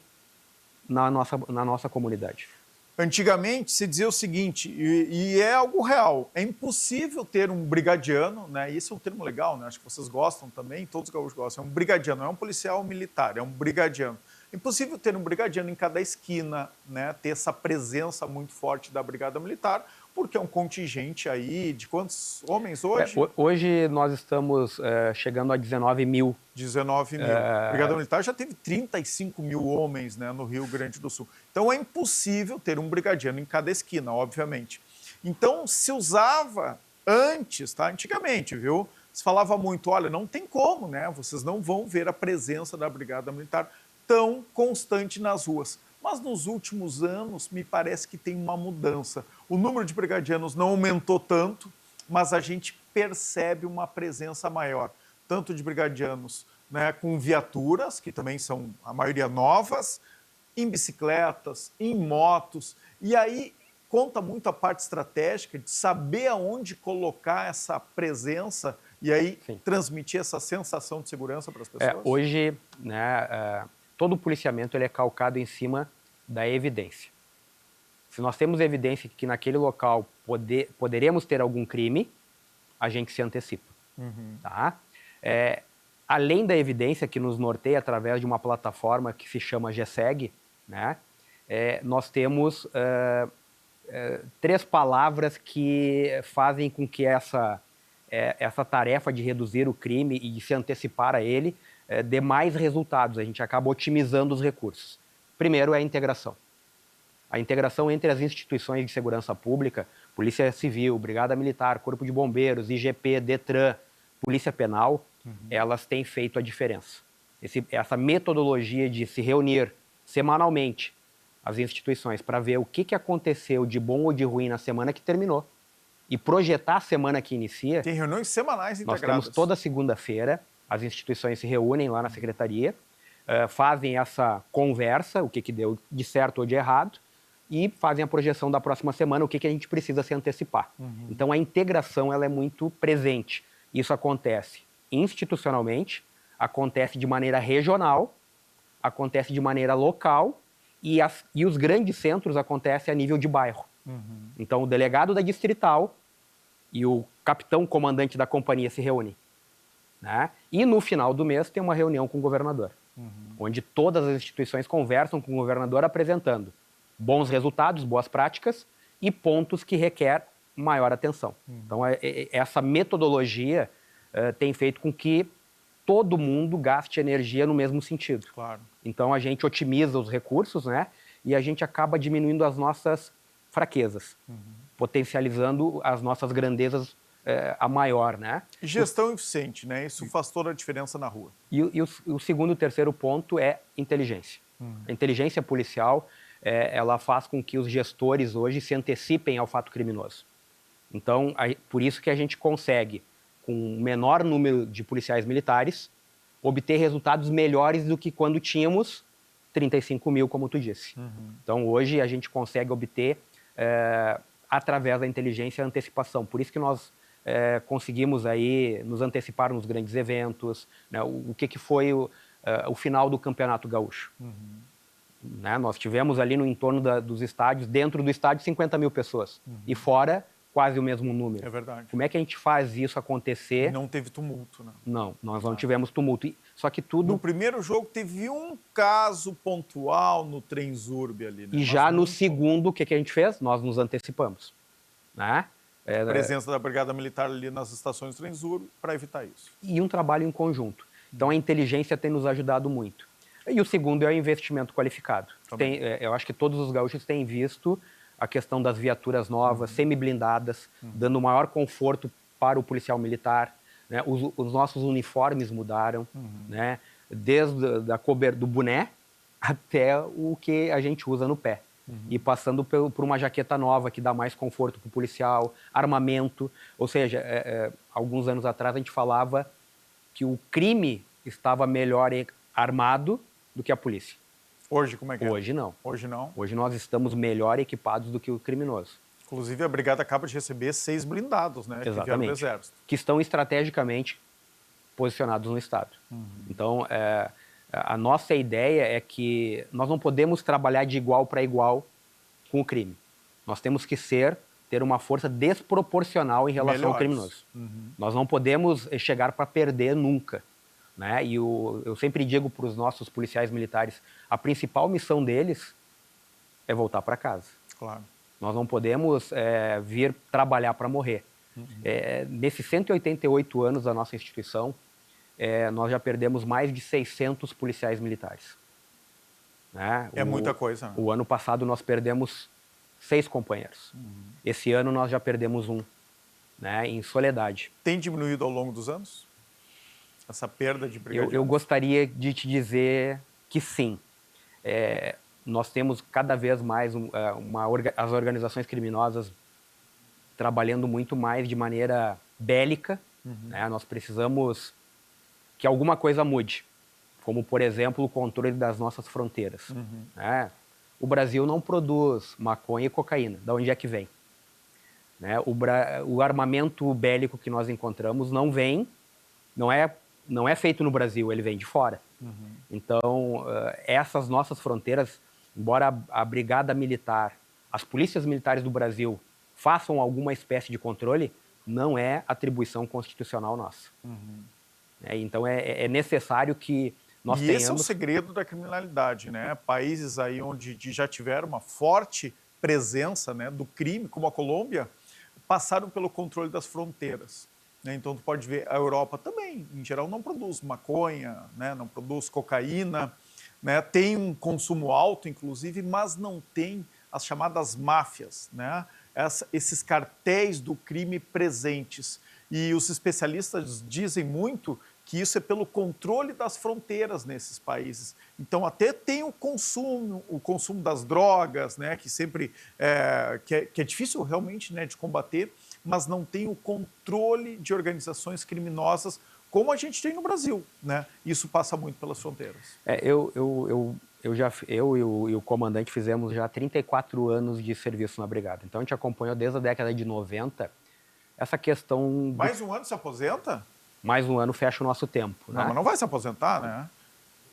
Speaker 6: na nossa comunidade.
Speaker 1: Antigamente se dizia o seguinte, e é algo real, é impossível ter um brigadiano, né? Isso é um termo legal, né? Acho que vocês gostam também, todos os gaúchos gostam. É um brigadiano, não é um policial militar, é um brigadiano. É impossível ter um brigadiano em cada esquina, né? Ter essa presença muito forte da Brigada Militar, porque é um contingente aí de quantos homens hoje?
Speaker 6: Hoje nós estamos chegando a 19 mil.
Speaker 1: 19 mil. A Brigada Militar já teve 35 mil homens, né, no Rio Grande do Sul. Então é impossível ter um brigadiano em cada esquina, obviamente. Então se usava antes, tá? Antigamente, viu? Se falava muito, olha, não tem como, né? Vocês não vão ver a presença da Brigada Militar tão constante nas ruas. Mas nos últimos anos, me parece que tem uma mudança. O número de brigadianos não aumentou tanto, mas a gente percebe uma presença maior, tanto de brigadianos, né, com viaturas, que também são, a maioria, novas, em bicicletas, em motos. E aí conta muito a parte estratégica de saber aonde colocar essa presença e aí transmitir essa sensação de segurança para as pessoas.
Speaker 6: Hoje, né, todo o policiamento ele é calcado em cima da evidência. Se nós temos evidência que naquele local poderemos ter algum crime, a gente se antecipa. Tá? Além da evidência que nos norteia através de uma plataforma que se chama GSEG, né, nós temos 3 palavras que fazem com que essa tarefa de reduzir o crime e de se antecipar a ele dê mais resultados. A gente acaba otimizando os recursos. Primeiro é a integração. A integração entre as instituições de segurança pública, Polícia Civil, Brigada Militar, Corpo de Bombeiros, IGP, DETRAN, Polícia Penal, elas têm feito a diferença. essa metodologia de se reunir semanalmente as instituições para ver o que aconteceu de bom ou de ruim na semana que terminou e projetar a semana que inicia.
Speaker 1: Tem reuniões semanais
Speaker 6: Nós
Speaker 1: integradas.
Speaker 6: temos toda segunda-feira, as instituições se reúnem lá na secretaria, fazem essa conversa, o que deu de certo ou de errado, e fazem a projeção da próxima semana, o que a gente precisa se antecipar. Então, a integração ela é muito presente. Isso acontece institucionalmente, acontece de maneira regional, acontece de maneira local, e os grandes centros acontecem a nível de bairro. Então, o delegado da distrital e o capitão comandante da companhia se reúnem, né? E no final do mês tem uma reunião com o governador, onde todas as instituições conversam com o governador apresentando bons resultados, boas práticas e pontos que requer maior atenção. Então, essa metodologia tem feito com que todo mundo gaste energia no mesmo sentido.
Speaker 1: Claro.
Speaker 6: Então, a gente otimiza os recursos, né? E a gente acaba diminuindo as nossas fraquezas, potencializando as nossas grandezas a maior, né?
Speaker 1: Gestão eficiente, né? Isso faz toda a diferença na rua.
Speaker 6: E o segundo e terceiro ponto é inteligência. A inteligência policial, ela faz com que os gestores hoje se antecipem ao fato criminoso. Então, por isso que a gente consegue, com um menor número de policiais militares, obter resultados melhores do que quando tínhamos 35 mil, como tu disse. Então, hoje a gente consegue obter, através da inteligência, a antecipação. Por isso que nós conseguimos aí nos antecipar nos grandes eventos, né? O que foi o final do Campeonato Gaúcho. Né? Nós tivemos ali no entorno dos estádios, dentro do estádio, 50 mil pessoas. E fora, quase o mesmo número.
Speaker 1: É verdade.
Speaker 6: Como é que a gente faz isso acontecer?
Speaker 1: Não teve tumulto, né?
Speaker 6: Não, nós não tivemos tumulto. Só que tudo...
Speaker 1: No primeiro jogo teve um caso pontual no Trenzurbe ali, né?
Speaker 6: E já no segundo, o que a gente fez? Nós nos antecipamos. Né?
Speaker 1: A presença da Brigada Militar ali nas estações do Trenzurbe para evitar isso.
Speaker 6: E um trabalho em conjunto. Então, a inteligência tem nos ajudado muito. E o segundo é o investimento qualificado. Eu acho que todos os gaúchos têm visto a questão das viaturas novas, semi-blindadas, dando maior conforto para o policial militar. Né? Os nossos uniformes mudaram, né? Desde do boné até o que a gente usa no pé. E passando por uma jaqueta nova que dá mais conforto para o policial, armamento. Ou seja, alguns anos atrás a gente falava que o crime estava melhor armado do que a polícia.
Speaker 1: Hoje, como é que é?
Speaker 6: Hoje não.
Speaker 1: Hoje não.
Speaker 6: Hoje nós estamos melhor equipados do que o criminoso.
Speaker 1: Inclusive, a Brigada acaba de receber 6 blindados, né?
Speaker 6: Exatamente.
Speaker 1: Que vieram do Exército.
Speaker 6: Que estão estrategicamente posicionados no Estado. Então, a nossa ideia é que nós não podemos trabalhar de igual para igual com o crime. Nós temos que ter uma força desproporcional em relação ao criminoso. Nós não podemos chegar para perder nunca. Né? E eu sempre digo para os nossos policiais militares, a principal missão deles é voltar para casa.
Speaker 1: Claro.
Speaker 6: Nós não podemos vir trabalhar para morrer. Nesses 188 anos da nossa instituição, nós já perdemos mais de 600 policiais militares. Né?
Speaker 1: Muita coisa. Né?
Speaker 6: O ano passado nós perdemos 6 companheiros. Esse ano nós já perdemos 1, né? Em Soledade.
Speaker 1: Tem diminuído ao longo dos anos? Essa perda de brigadianos?
Speaker 6: Eu gostaria de te dizer que sim. Nós temos cada vez mais as organizações criminosas trabalhando muito mais de maneira bélica. Né? Nós precisamos que alguma coisa mude, como, por exemplo, o controle das nossas fronteiras. Né? O Brasil não produz maconha e cocaína. De onde é que vem? Né? O armamento bélico que nós encontramos não é feito no Brasil, ele vem de fora. Então, essas nossas fronteiras, embora a Brigada Militar, as polícias militares do Brasil façam alguma espécie de controle, não é atribuição constitucional nossa. Então, é necessário que nós tenhamos...
Speaker 1: esse é o segredo da criminalidade, né? Países aí onde já tiveram uma forte presença, né, do crime, como a Colômbia, passaram pelo controle das fronteiras. Então, tu pode ver, a Europa também, em geral, não produz maconha, né? Não produz cocaína, né? Tem um consumo alto, inclusive, mas não tem as chamadas máfias, né? Esses cartéis do crime presentes. E os especialistas dizem muito que isso é pelo controle das fronteiras nesses países. Então, até tem o consumo das drogas, né, que sempre que é difícil realmente, né, de combater, mas não tem o controle de organizações criminosas como a gente tem no Brasil, né? Isso passa muito pelas fronteiras.
Speaker 6: Eu e o comandante fizemos já 34 anos de serviço na brigada. Então, a gente acompanhou desde a década de 90 essa questão...
Speaker 1: Mais um ano se aposenta?
Speaker 6: Mais um ano fecha o nosso tempo.
Speaker 1: Não,
Speaker 6: né?
Speaker 1: mas não vai se aposentar, né?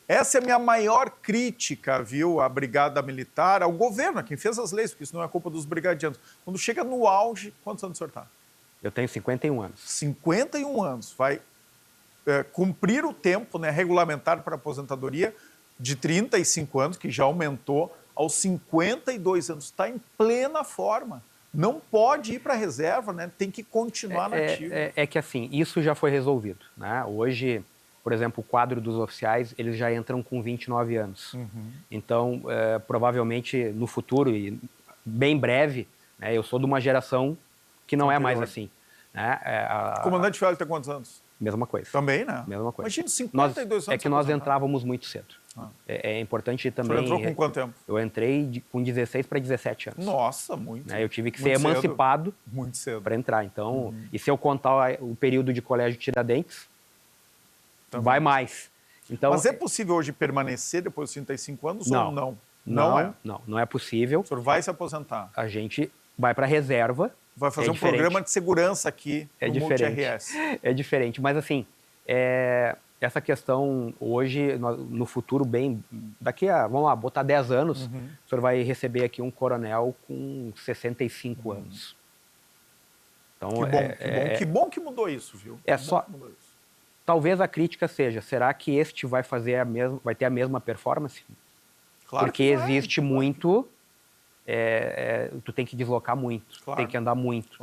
Speaker 1: Essa é a minha maior crítica, viu, à Brigada Militar, ao governo, a quem fez as leis, porque isso não é culpa dos brigadianos. Quando chega no auge, quantos anos o senhor está?
Speaker 6: Eu tenho 51 anos.
Speaker 1: 51 anos. Vai cumprir o tempo, né, regulamentar para aposentadoria de 35 anos, que já aumentou, aos 52 anos. Está em plena forma. Não pode ir para a reserva, né? Tem que continuar na ativa.
Speaker 6: É que assim, isso já foi resolvido, né? Hoje, por exemplo, o quadro dos oficiais, eles já entram com 29 anos. Então, provavelmente, no futuro, e bem breve, né, eu sou de uma geração que não é mais assim. Né?
Speaker 1: O comandante Fialho tem quantos anos?
Speaker 6: Mesma coisa.
Speaker 1: Também, né?
Speaker 6: Mesma coisa.
Speaker 1: Imagina, 52 anos.
Speaker 6: É que nós entrávamos muito cedo. É importante também...
Speaker 1: O senhor entrou com quanto tempo?
Speaker 6: Eu entrei com 16 para 17 anos.
Speaker 1: Nossa, muito.
Speaker 6: Né? Eu tive que ser emancipado
Speaker 1: muito cedo
Speaker 6: para entrar. Então, e se eu contar o período de colégio Tiradentes, também vai mais. Então,
Speaker 1: mas é possível hoje permanecer depois dos 35 anos
Speaker 6: não,
Speaker 1: ou não?
Speaker 6: Não é possível.
Speaker 1: O senhor vai se aposentar?
Speaker 6: A gente vai para a reserva.
Speaker 1: Vai fazer um programa de segurança aqui no Multi-RS.
Speaker 6: É diferente, mas assim, essa questão hoje, no futuro bem, daqui a, vamos lá, botar 10 anos, o senhor vai receber aqui um coronel com 65 anos. Então,
Speaker 1: que bom que mudou isso, viu?
Speaker 6: Talvez a crítica seja, será que este vai ter a mesma performance?
Speaker 1: Claro.
Speaker 6: Porque existe muito... tu tem que deslocar muito, tem que andar muito.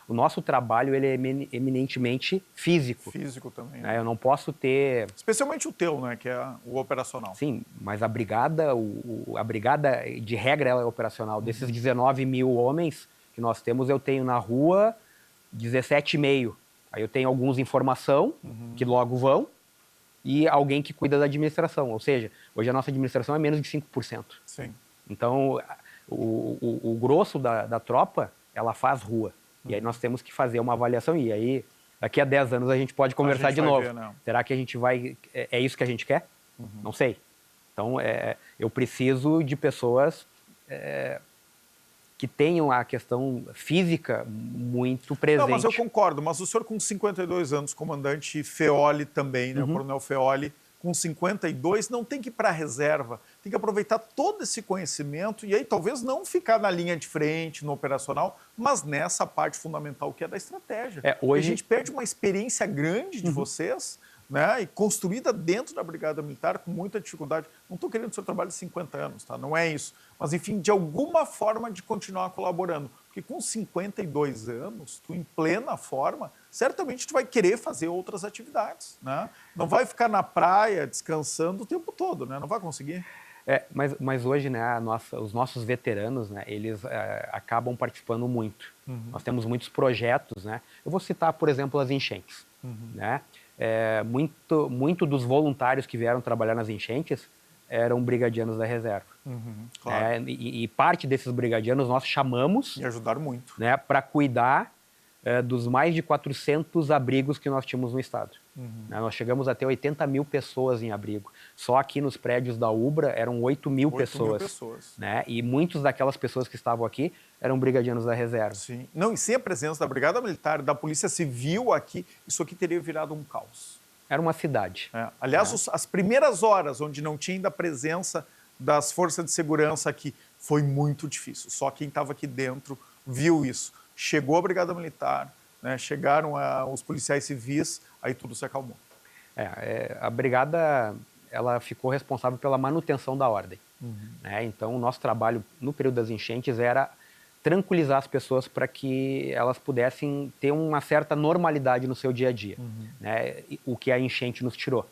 Speaker 6: O nosso trabalho ele é eminentemente físico.
Speaker 1: Físico também.
Speaker 6: Eu não posso ter...
Speaker 1: Especialmente o teu, né, que é o operacional.
Speaker 6: Sim, mas a brigada, a brigada de regra ela é operacional. Desses 19 mil homens que nós temos, eu tenho na rua 17,5. Aí eu tenho alguns em formação, que logo vão, e alguém que cuida da administração. Ou seja, hoje a nossa administração é menos de 5%.
Speaker 1: Sim.
Speaker 6: Então... O grosso da tropa, ela faz rua. E aí nós temos que fazer uma avaliação. E aí, daqui a 10 anos, a gente pode conversar de novo. Será que a gente vai... É isso que a gente quer? Não sei. Então, eu preciso de pessoas que tenham a questão física muito presente.
Speaker 1: Não, mas eu concordo. Mas o senhor com 52 anos, comandante Feoli também, né, o coronel Feoli, com 52, não tem que ir para a reserva, tem que aproveitar todo esse conhecimento e aí talvez não ficar na linha de frente, no operacional, mas nessa parte fundamental que é da estratégia.
Speaker 6: Hoje...
Speaker 1: A gente perde uma experiência grande de vocês, né, e construída dentro da Brigada Militar com muita dificuldade. Não estou querendo que o senhor trabalhe 50 anos, tá? Não é isso. Mas, enfim, de alguma forma de continuar colaborando. Porque com 52 anos, tu em plena forma, certamente tu vai querer fazer outras atividades, né? Não vai ficar na praia descansando o tempo todo, né? Não vai conseguir.
Speaker 6: Mas hoje, né, os nossos veteranos, né, eles acabam participando muito. Nós temos muitos projetos, né? Eu vou citar, por exemplo, as enchentes, né? Muito dos voluntários que vieram trabalhar nas enchentes eram brigadianos da reserva.
Speaker 1: Claro.
Speaker 6: E parte desses brigadianos nós chamamos...
Speaker 1: E ajudaram muito.
Speaker 6: Né, para cuidar dos mais de 400 abrigos que nós tínhamos no estado. Nós chegamos a ter 80 mil pessoas em abrigo. Só aqui nos prédios da UBRA eram 8 mil pessoas. Né? E muitas daquelas pessoas que estavam aqui eram brigadianos da reserva.
Speaker 1: Sim. Não, e sem a presença da Brigada Militar, da Polícia Civil aqui, isso aqui teria virado um caos.
Speaker 6: Era uma cidade.
Speaker 1: Aliás, as primeiras horas, onde não tinha ainda a presença das forças de segurança aqui, foi muito difícil. Só quem estava aqui dentro viu isso. Chegou a Brigada Militar, né, chegaram os policiais civis, aí tudo se acalmou.
Speaker 6: A Brigada ela ficou responsável pela manutenção da ordem. Né? Então, o nosso trabalho no período das enchentes era tranquilizar as pessoas para que elas pudessem ter uma certa normalidade no seu dia a dia, né? O que a enchente nos tirou.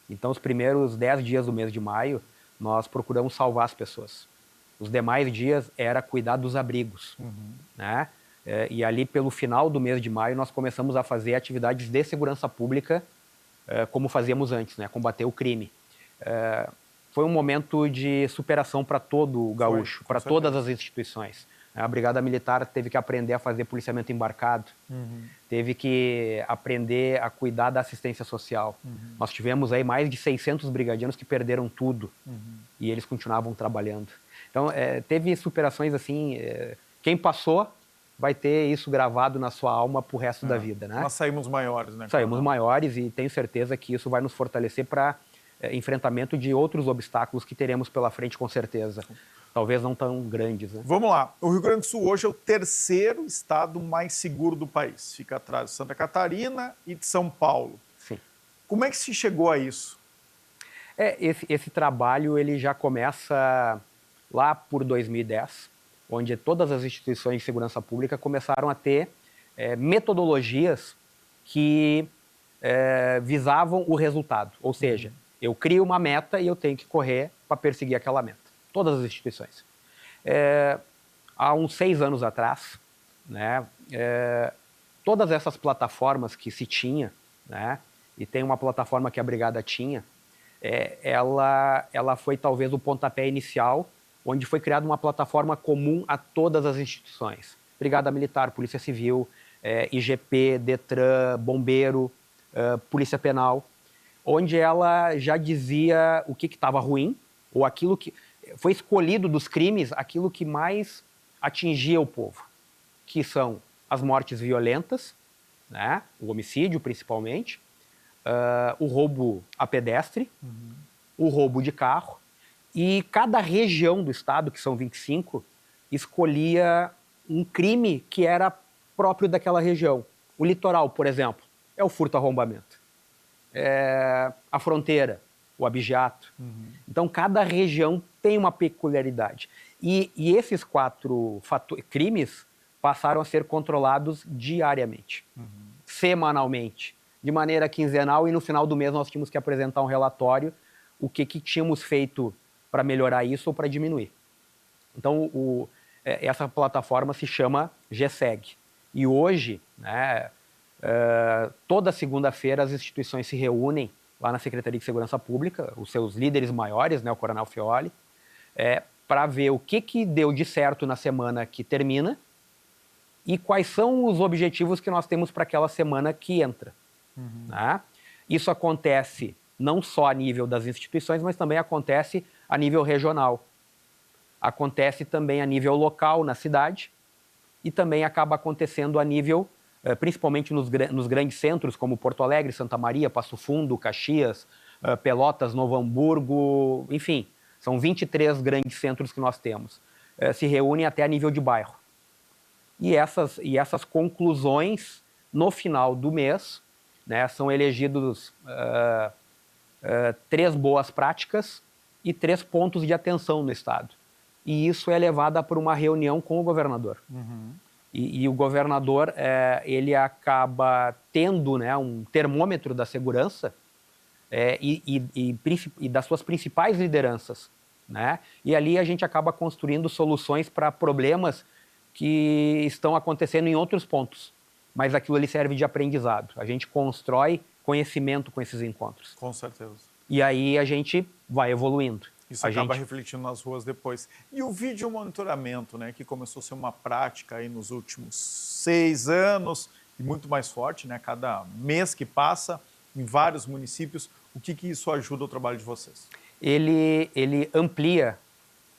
Speaker 6: Então, os primeiros 10 dias do mês de maio, nós procuramos salvar as pessoas. Os demais dias era cuidar dos abrigos, né? E ali, pelo final do mês de maio, nós começamos a fazer atividades de segurança pública como fazíamos antes, né? Combater o crime. Foi um momento de superação para todo o gaúcho, para todas as instituições. A Brigada Militar teve que aprender a fazer policiamento embarcado, teve que aprender a cuidar da assistência social. Nós tivemos aí mais de 600 brigadianos que perderam tudo e eles continuavam trabalhando. Então, teve superações assim, quem passou vai ter isso gravado na sua alma pro resto da vida, né?
Speaker 1: Nós saímos maiores, né?
Speaker 6: Saímos maiores e tenho certeza que isso vai nos fortalecer para enfrentamento de outros obstáculos que teremos pela frente, com certeza. Talvez não tão grandes, né?
Speaker 1: Vamos lá. O Rio Grande do Sul hoje é o terceiro estado mais seguro do país. Fica atrás de Santa Catarina e de São Paulo.
Speaker 6: Sim.
Speaker 1: Como é que se chegou a isso?
Speaker 6: Esse trabalho ele já começa lá por 2010, onde todas as instituições de segurança pública começaram a ter metodologias que visavam o resultado. Ou seja, eu crio uma meta e eu tenho que correr para perseguir aquela meta. Todas as instituições. Há uns 6 anos atrás, né, todas essas plataformas que se tinha, né, e tem uma plataforma que a Brigada tinha, ela foi talvez o pontapé inicial, onde foi criada uma plataforma comum a todas as instituições. Brigada Militar, Polícia Civil, IGP, Detran, Bombeiro, Polícia Penal, onde ela já dizia o que estava ruim, ou aquilo que foi escolhido dos crimes, aquilo que mais atingia o povo, que são as mortes violentas, né, o homicídio principalmente, o roubo a pedestre, o roubo de carro, e cada região do estado, que são 25, escolhia um crime que era próprio daquela região. O litoral, por exemplo, é o furto-arrombamento. A fronteira, o abigeato. Então, cada região tem uma peculiaridade. E esses 4 crimes passaram a ser controlados diariamente, semanalmente, de maneira quinzenal, e no final do mês nós tínhamos que apresentar um relatório, o que tínhamos feito para melhorar isso ou para diminuir. Então, essa plataforma se chama GSEG. E hoje, né, toda segunda-feira as instituições se reúnem lá na Secretaria de Segurança Pública, os seus líderes maiores, né, o Coronel Fioli, para ver o que deu de certo na semana que termina e quais são os objetivos que nós temos para aquela semana que entra. Né? Isso acontece não só a nível das instituições, mas também acontece a nível regional. Acontece também a nível local, na cidade, e também acaba acontecendo a nível, principalmente nos grandes centros, como Porto Alegre, Santa Maria, Passo Fundo, Caxias, Pelotas, Novo Hamburgo, enfim, são 23 grandes centros que nós temos. Se reúnem até a nível de bairro. E essas conclusões, no final do mês, né, são elegidos 3 boas práticas e 3 pontos de atenção no Estado. E isso é levado por uma reunião com o governador. E o governador, ele acaba tendo, né, um termômetro da segurança e das suas principais lideranças. Né? E ali a gente acaba construindo soluções para problemas que estão acontecendo em outros pontos. Mas aquilo ali serve de aprendizado. A gente constrói conhecimento com esses encontros.
Speaker 1: Com certeza.
Speaker 6: E aí a gente vai evoluindo.
Speaker 1: Isso acaba refletindo nas ruas depois. E o vídeo monitoramento, né, que começou a ser uma prática aí nos últimos 6 anos, e muito mais forte, né, cada mês que passa, em vários municípios, o que isso ajuda ao trabalho de vocês?
Speaker 6: Ele amplia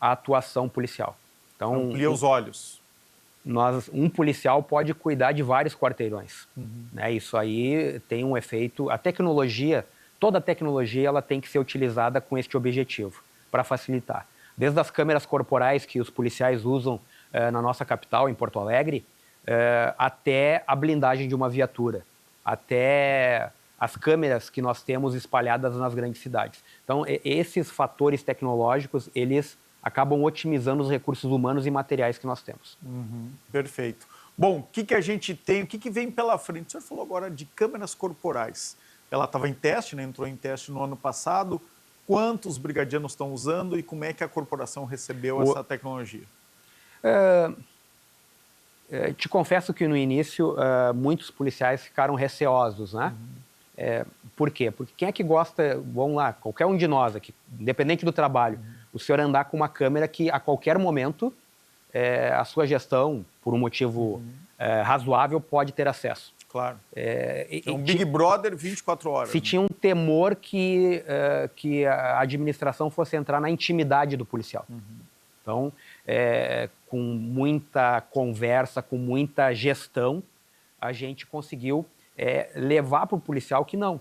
Speaker 6: a atuação policial. Então,
Speaker 1: amplia os olhos.
Speaker 6: Um policial pode cuidar de vários quarteirões. Né? Isso aí tem um efeito... Toda a tecnologia ela tem que ser utilizada com este objetivo, para facilitar. Desde as câmeras corporais que os policiais usam na nossa capital, em Porto Alegre, até a blindagem de uma viatura, até as câmeras que nós temos espalhadas nas grandes cidades. Então, esses fatores tecnológicos, eles acabam otimizando os recursos humanos e materiais que nós temos.
Speaker 1: Perfeito. Bom, o que a gente tem, o que vem pela frente? O senhor falou agora de câmeras corporais. Ela estava em teste, né? Entrou em teste no ano passado. Quantos brigadianos estão usando e como é que a corporação recebeu essa tecnologia?
Speaker 6: Te confesso que no início muitos policiais ficaram receosos, né? Por quê? Porque quem é que gosta, vamos lá, qualquer um de nós aqui, independente do trabalho, o senhor andar com uma câmera que a qualquer momento a sua gestão, por um motivo razoável, pode ter acesso.
Speaker 1: Claro. Um Big Brother 24 horas.
Speaker 6: Se tinha um temor que a administração fosse entrar na intimidade do policial. Então, com muita conversa, com muita gestão, a gente conseguiu levar para o policial que não.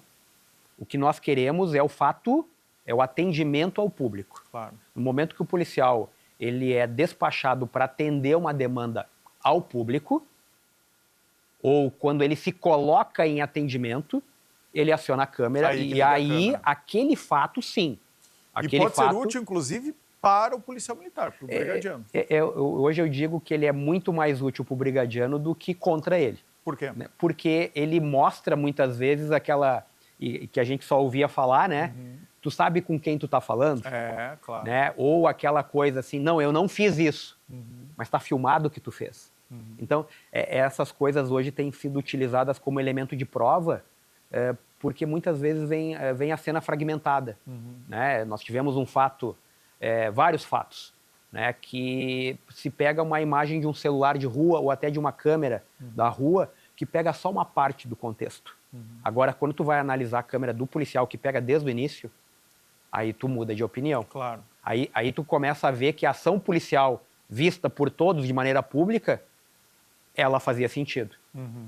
Speaker 6: O que nós queremos é o fato, é o atendimento ao público.
Speaker 1: Claro.
Speaker 6: No momento que o policial ele é despachado para atender uma demanda ao público, ou quando ele se coloca em atendimento, ele aciona a câmera aquele fato, sim.
Speaker 1: E pode ser útil, inclusive, para o policial militar, para o brigadiano.
Speaker 6: Hoje eu digo que ele é muito mais útil para o brigadiano do que contra ele.
Speaker 1: Por quê?
Speaker 6: Né? Porque ele mostra muitas vezes aquela que a gente só ouvia falar, né? Tu sabe com quem tu tá falando?
Speaker 1: Claro.
Speaker 6: Né? Ou aquela coisa assim, não, eu não fiz isso, mas está filmado o que tu fez. Então, essas coisas hoje têm sido utilizadas como elemento de prova, porque muitas vezes vem a cena fragmentada. Né? Nós tivemos um fato, vários fatos, né? Que se pega uma imagem de um celular de rua ou até de uma câmera da rua que pega só uma parte do contexto. Agora, quando tu vai analisar a câmera do policial que pega desde o início, aí tu muda de opinião.
Speaker 1: Claro.
Speaker 6: Aí tu começa a ver que a ação policial vista por todos de maneira pública, ela fazia sentido.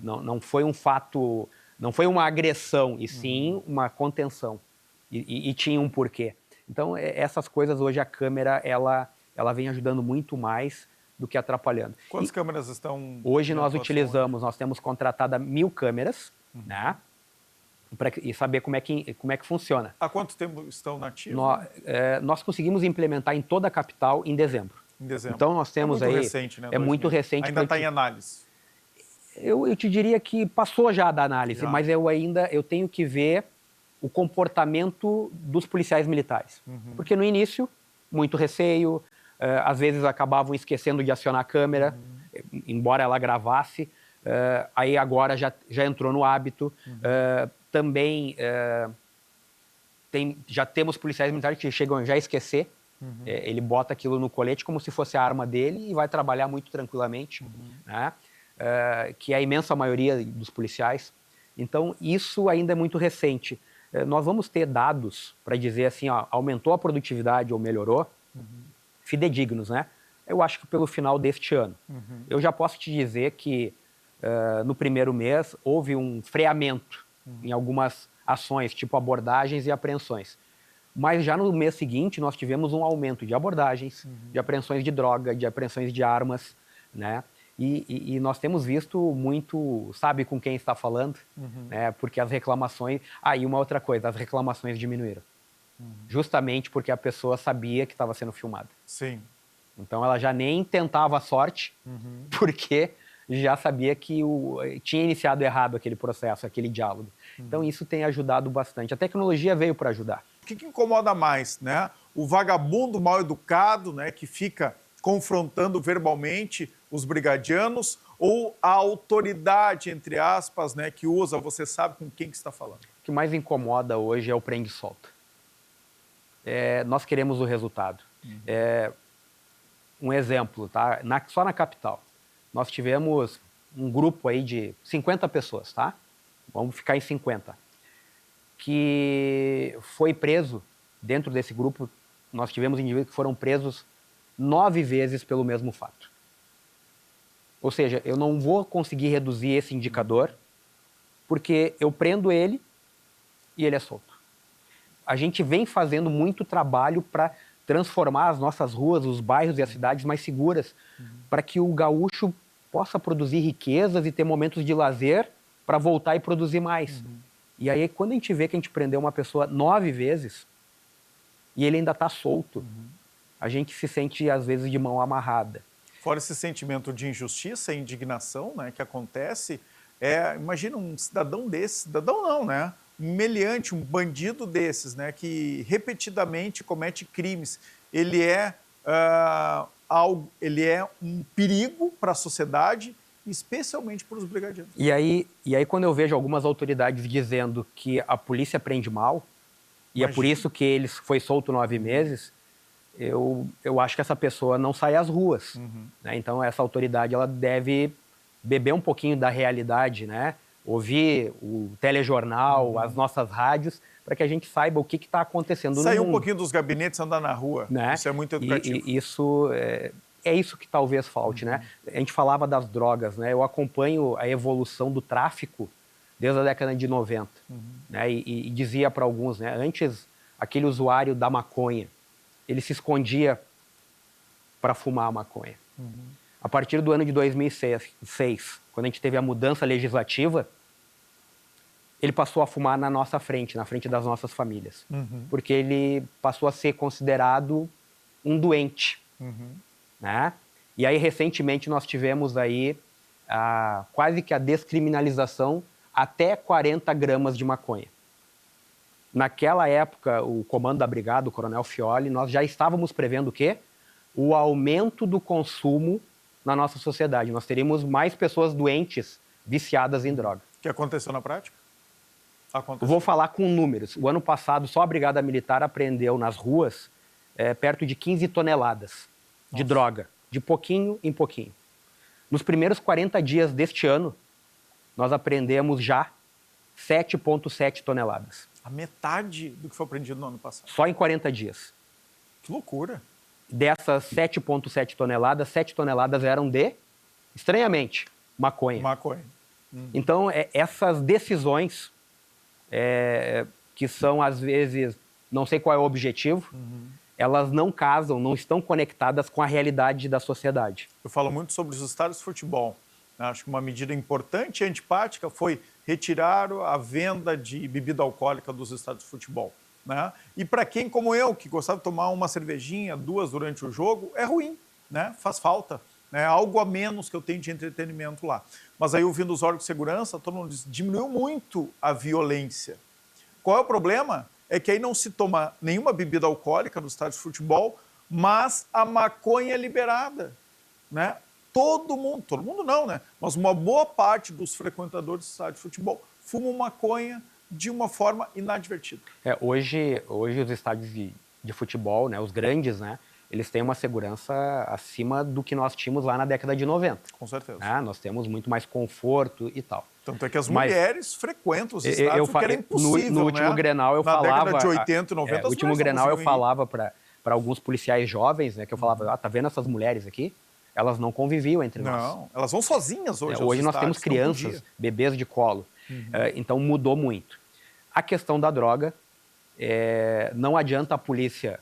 Speaker 6: Não foi um fato, não foi uma agressão, e sim uma contenção. E tinha um porquê. Então, essas coisas hoje a câmera, ela vem ajudando muito mais do que atrapalhando.
Speaker 1: Quantas câmeras estão...
Speaker 6: Hoje nós temos contratada 1000 câmeras, né? E saber como é que funciona.
Speaker 1: Há quanto tempo estão nativos?
Speaker 6: Nós conseguimos implementar em toda a capital em dezembro.
Speaker 1: Em dezembro.
Speaker 6: Então nós temos
Speaker 1: muito recente, né?
Speaker 6: Muito recente.
Speaker 1: Ainda está em análise.
Speaker 6: Eu te diria que passou já da análise, mas eu tenho que ver o comportamento dos policiais militares. Porque no início, muito receio, às vezes acabavam esquecendo de acionar a câmera, embora ela gravasse. Aí agora já entrou no hábito. Também já temos policiais militares que chegam já a esquecer. Ele bota aquilo no colete como se fosse a arma dele e vai trabalhar muito tranquilamente, né? Que é a imensa maioria dos policiais. Então, isso ainda é muito recente. Nós vamos ter dados para dizer assim, ó, aumentou a produtividade ou melhorou, fidedignos, né? Eu acho que pelo final deste ano. Eu já posso te dizer que no primeiro mês houve um freamento em algumas ações, tipo abordagens e apreensões. Mas já no mês seguinte nós tivemos um aumento de abordagens, de apreensões de droga, de apreensões de armas, né? E nós temos visto muito, sabe com quem está falando, né? Porque as reclamações... E uma outra coisa, as reclamações diminuíram. Justamente porque a pessoa sabia que estava sendo filmada.
Speaker 1: Sim.
Speaker 6: Então ela já nem tentava a sorte, porque já sabia que tinha iniciado errado aquele processo, aquele diálogo. Então isso tem ajudado bastante. A tecnologia veio para ajudar.
Speaker 1: O que incomoda mais, né? O vagabundo mal educado, né, que fica confrontando verbalmente os brigadianos, ou a autoridade, entre aspas, né, que usa, você sabe com quem que está falando?
Speaker 6: O que mais incomoda hoje é o prende e solta. Nós queremos o resultado. Um exemplo, tá? Só na capital, nós tivemos um grupo aí de 50 pessoas, tá? Vamos ficar em 50. Que foi preso, dentro desse grupo, nós tivemos indivíduos que foram presos 9 vezes pelo mesmo fato. Ou seja, eu não vou conseguir reduzir esse indicador, porque eu prendo ele e ele é solto. A gente vem fazendo muito trabalho para transformar as nossas ruas, os bairros e as cidades mais seguras, para que o gaúcho possa produzir riquezas e ter momentos de lazer para voltar e produzir mais. E aí, quando a gente vê que a gente prendeu uma pessoa 9 vezes e ele ainda está solto, a gente se sente, às vezes, de mão amarrada.
Speaker 1: Fora esse sentimento de injustiça e indignação, né, que acontece, imagina um cidadão desse, cidadão não, né? Um meliante, um bandido desses, né, que repetidamente comete crimes. Ele é um perigo para a sociedade especialmente para os brigadeiros.
Speaker 6: E aí, quando eu vejo algumas autoridades dizendo que a polícia prende mal, e é por isso que ele foi solto 9 meses, eu acho que essa pessoa não sai às ruas. Né? Então, essa autoridade ela deve beber um pouquinho da realidade, né? Ouvir o telejornal, as nossas rádios, para que a gente saiba o que está acontecendo no mundo.
Speaker 1: Sair um pouquinho dos gabinetes, andar na rua. Né? Isso é muito educativo.
Speaker 6: E isso é isso que talvez falte, né? A gente falava das drogas, né? Eu acompanho a evolução do tráfico desde a década de 90. Né? E dizia para alguns, né? Antes, aquele usuário da maconha, ele se escondia para fumar a maconha. A partir do ano de 2006, quando a gente teve a mudança legislativa, ele passou a fumar na nossa frente, na frente das nossas famílias. Porque ele passou a ser considerado um doente. Né? E aí, recentemente, nós tivemos aí quase que a descriminalização até 40 gramas de maconha. Naquela época, o comando da brigada, o coronel Fioli, nós já estávamos prevendo o quê? O aumento do consumo na nossa sociedade. Nós teríamos mais pessoas doentes, viciadas em droga.
Speaker 1: O que aconteceu na prática?
Speaker 6: Vou falar com números. O ano passado, só a Brigada Militar apreendeu nas ruas perto de 15 toneladas de droga, de pouquinho em pouquinho. Nos primeiros 40 dias deste ano, nós apreendemos já 7,7 toneladas.
Speaker 1: A metade do que foi apreendido no ano passado.
Speaker 6: Só em 40 dias.
Speaker 1: Que loucura.
Speaker 6: Dessas 7,7 toneladas, 7 toneladas eram de, estranhamente, maconha. Então, essas decisões, que são, às vezes, não sei qual é o objetivo, elas não casam, não estão conectadas com a realidade da sociedade.
Speaker 1: Eu falo muito sobre os estádios de futebol. Acho que uma medida importante e antipática foi retirar a venda de bebida alcoólica dos estádios de futebol. Né? E para quem, como eu, que gostava de tomar uma cervejinha, 2 durante o jogo, é ruim, né? Faz falta. Né? Algo a menos que eu tenho de entretenimento lá. Mas aí, ouvindo os órgãos de segurança, todo mundo diz, diminuiu muito a violência. Qual é o problema? É que aí não se toma nenhuma bebida alcoólica no estádio de futebol, mas a maconha é liberada. Né? Todo mundo não, né? Mas uma boa parte dos frequentadores do estádio de futebol fumam maconha de uma forma inadvertida.
Speaker 6: Hoje os estádios de futebol, né, os grandes, né, eles têm uma segurança acima do que nós tínhamos lá na década de 90.
Speaker 1: Com certeza.
Speaker 6: Nós temos muito mais conforto e tal.
Speaker 1: Tanto é que as mulheres frequentam os estádios, porque era impossível,
Speaker 6: no último Grenal eu
Speaker 1: na
Speaker 6: falava...
Speaker 1: década de 80 e 90,
Speaker 6: no último Grenal eu falava para alguns policiais jovens, né, que eu falava, tá vendo essas mulheres aqui? Elas não conviviam entre nós.
Speaker 1: Não, elas vão sozinhas hoje.
Speaker 6: Hoje nós temos crianças, bebês de colo. Então mudou muito. A questão da droga, não adianta a polícia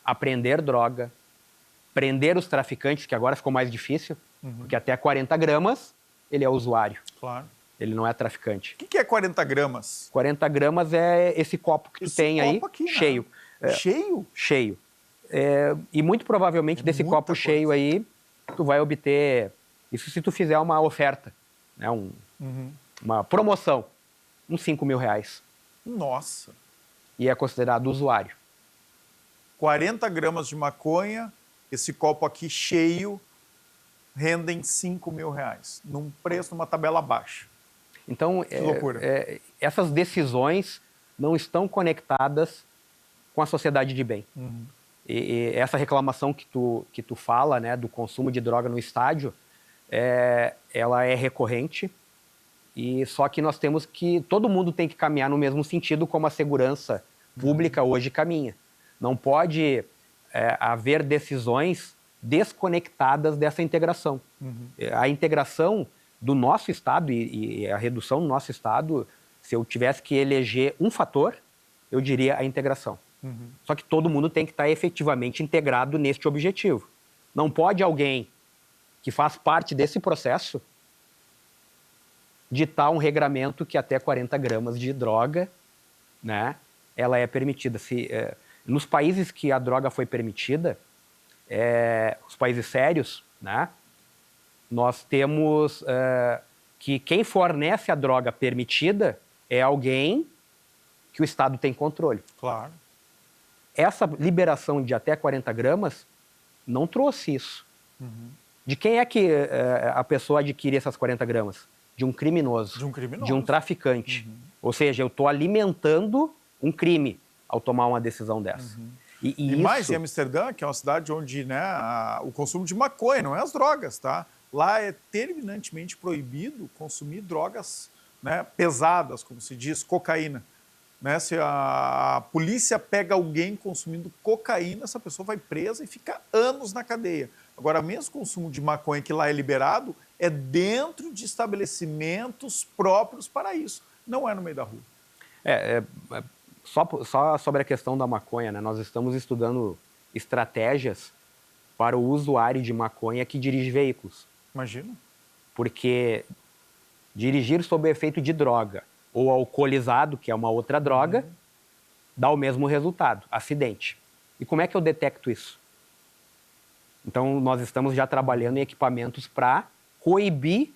Speaker 6: apreender droga, prender os traficantes, que agora ficou mais difícil, porque até 40 gramas ele é usuário.
Speaker 1: Claro.
Speaker 6: Ele não é traficante.
Speaker 1: O que é 40 gramas?
Speaker 6: 40 gramas é esse copo que tu tem aí,
Speaker 1: aqui,
Speaker 6: cheio.
Speaker 1: Cheio?
Speaker 6: Cheio. E muito provavelmente desse copo cheio aí, tu vai obter, isso se tu fizer uma oferta, né, uma promoção, uns 5 mil reais.
Speaker 1: Nossa.
Speaker 6: E é considerado usuário.
Speaker 1: 40 gramas de maconha, esse copo aqui cheio, rendem 5 mil reais, num preço, numa tabela baixa.
Speaker 6: Então,
Speaker 1: que loucura.
Speaker 6: Essas decisões não estão conectadas com a sociedade de bem. E essa reclamação que tu fala, né, do consumo de droga no estádio, ela é recorrente, e só que nós temos que... Todo mundo tem que caminhar no mesmo sentido como a segurança pública hoje caminha. Não pode haver decisões desconectadas dessa integração. A integração do nosso Estado e a redução do nosso Estado, se eu tivesse que eleger um fator, eu diria a integração. Só que todo mundo tem que estar efetivamente integrado neste objetivo. Não pode alguém que faz parte desse processo ditar um regramento que até 40 gramas de droga, né, ela é permitida. Nos países que a droga foi permitida, os países sérios, né, nós temos que quem fornece a droga permitida é alguém que o Estado tem controle.
Speaker 1: Claro.
Speaker 6: Essa liberação de até 40 gramas não trouxe isso. De quem é que a pessoa adquire essas 40 gramas? De um criminoso.
Speaker 1: De um criminoso.
Speaker 6: De um traficante. Ou seja, eu estou alimentando um crime ao tomar uma decisão dessa.
Speaker 1: E mais em Amsterdã, que é uma cidade onde, né, o consumo de maconha, não é as drogas, tá? Lá é terminantemente proibido consumir drogas, né, pesadas, como se diz, cocaína. Né? Se a polícia pega alguém consumindo cocaína, essa pessoa vai presa e fica anos na cadeia. Agora, mesmo o consumo de maconha que lá é liberado, é dentro de estabelecimentos próprios para isso. Não é no meio da rua.
Speaker 6: Só sobre a questão da maconha, né? Nós estamos estudando estratégias para o usuário de maconha que dirige veículos.
Speaker 1: Imagina.
Speaker 6: Porque dirigir sob efeito de droga ou alcoolizado, que é uma outra droga, dá o mesmo resultado, acidente. E como é que eu detecto isso? Então, nós estamos já trabalhando em equipamentos para coibir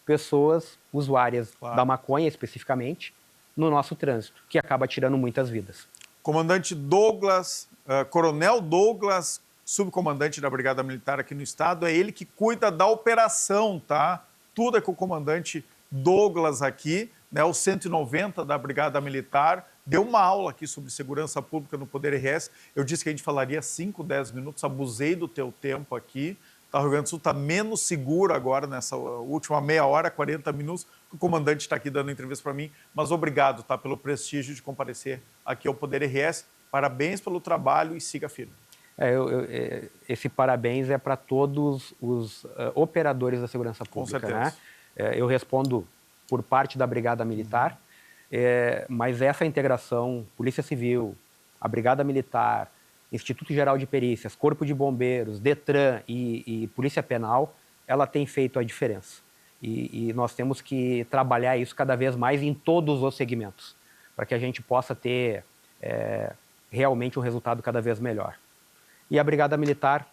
Speaker 6: pessoas usuárias da maconha, especificamente, no nosso trânsito, que acaba tirando muitas vidas.
Speaker 1: Comandante Douglas, Coronel Douglas, subcomandante da Brigada Militar aqui no estado, é ele que cuida da operação, tá? Tudo é com o comandante Douglas aqui, né? O 190 da Brigada Militar deu uma aula aqui sobre segurança pública no Poder RS. Eu disse que a gente falaria 5, 10 minutos, abusei do teu tempo aqui. O Rio Grande do Sul está menos seguro agora, nessa última meia hora, 40 minutos. O comandante está aqui dando entrevista para mim, mas obrigado, tá, pelo prestígio de comparecer aqui ao Poder RS. Parabéns pelo trabalho e siga firme.
Speaker 6: Esse parabéns é para todos os operadores da segurança pública.
Speaker 1: Com certeza.
Speaker 6: Né? Eu respondo por parte da Brigada Militar, mas essa integração, Polícia Civil, a Brigada Militar, Instituto Geral de Perícias, Corpo de Bombeiros, Detran e Polícia Penal, ela tem feito a diferença. E nós temos que trabalhar isso cada vez mais em todos os segmentos, para que a gente possa ter realmente um resultado cada vez melhor. E a Brigada Militar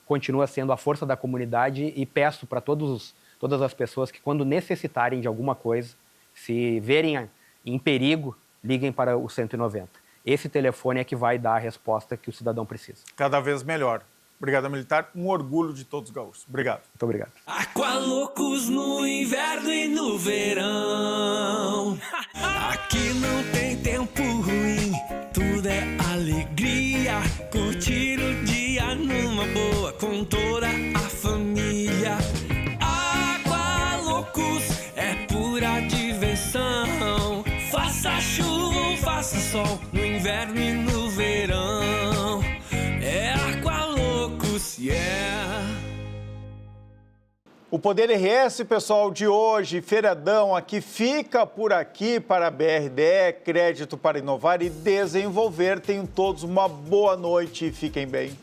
Speaker 6: continua sendo a força da comunidade e peço para todas as pessoas que, quando necessitarem de alguma coisa, se verem em perigo, liguem para o 190. Esse telefone é que vai dar a resposta que o cidadão precisa.
Speaker 1: Cada vez melhor. Brigada Militar, um orgulho de todos os gaúchos. Obrigado.
Speaker 6: Muito obrigado.
Speaker 7: Aqualocos no inverno e no verão. Aqui não tem tempo ruim, tudo é alegria. Curtir o dia numa boa com toda a família. Aqualocos é pura diversão. Faça chuva ou faça sol, no inverno e no verão. É Aqualocos, yeah.
Speaker 1: O Poder RS, pessoal, de hoje, feriadão aqui, fica por aqui para a BRDE, Crédito para Inovar e Desenvolver. Tenham todos uma boa noite e fiquem bem.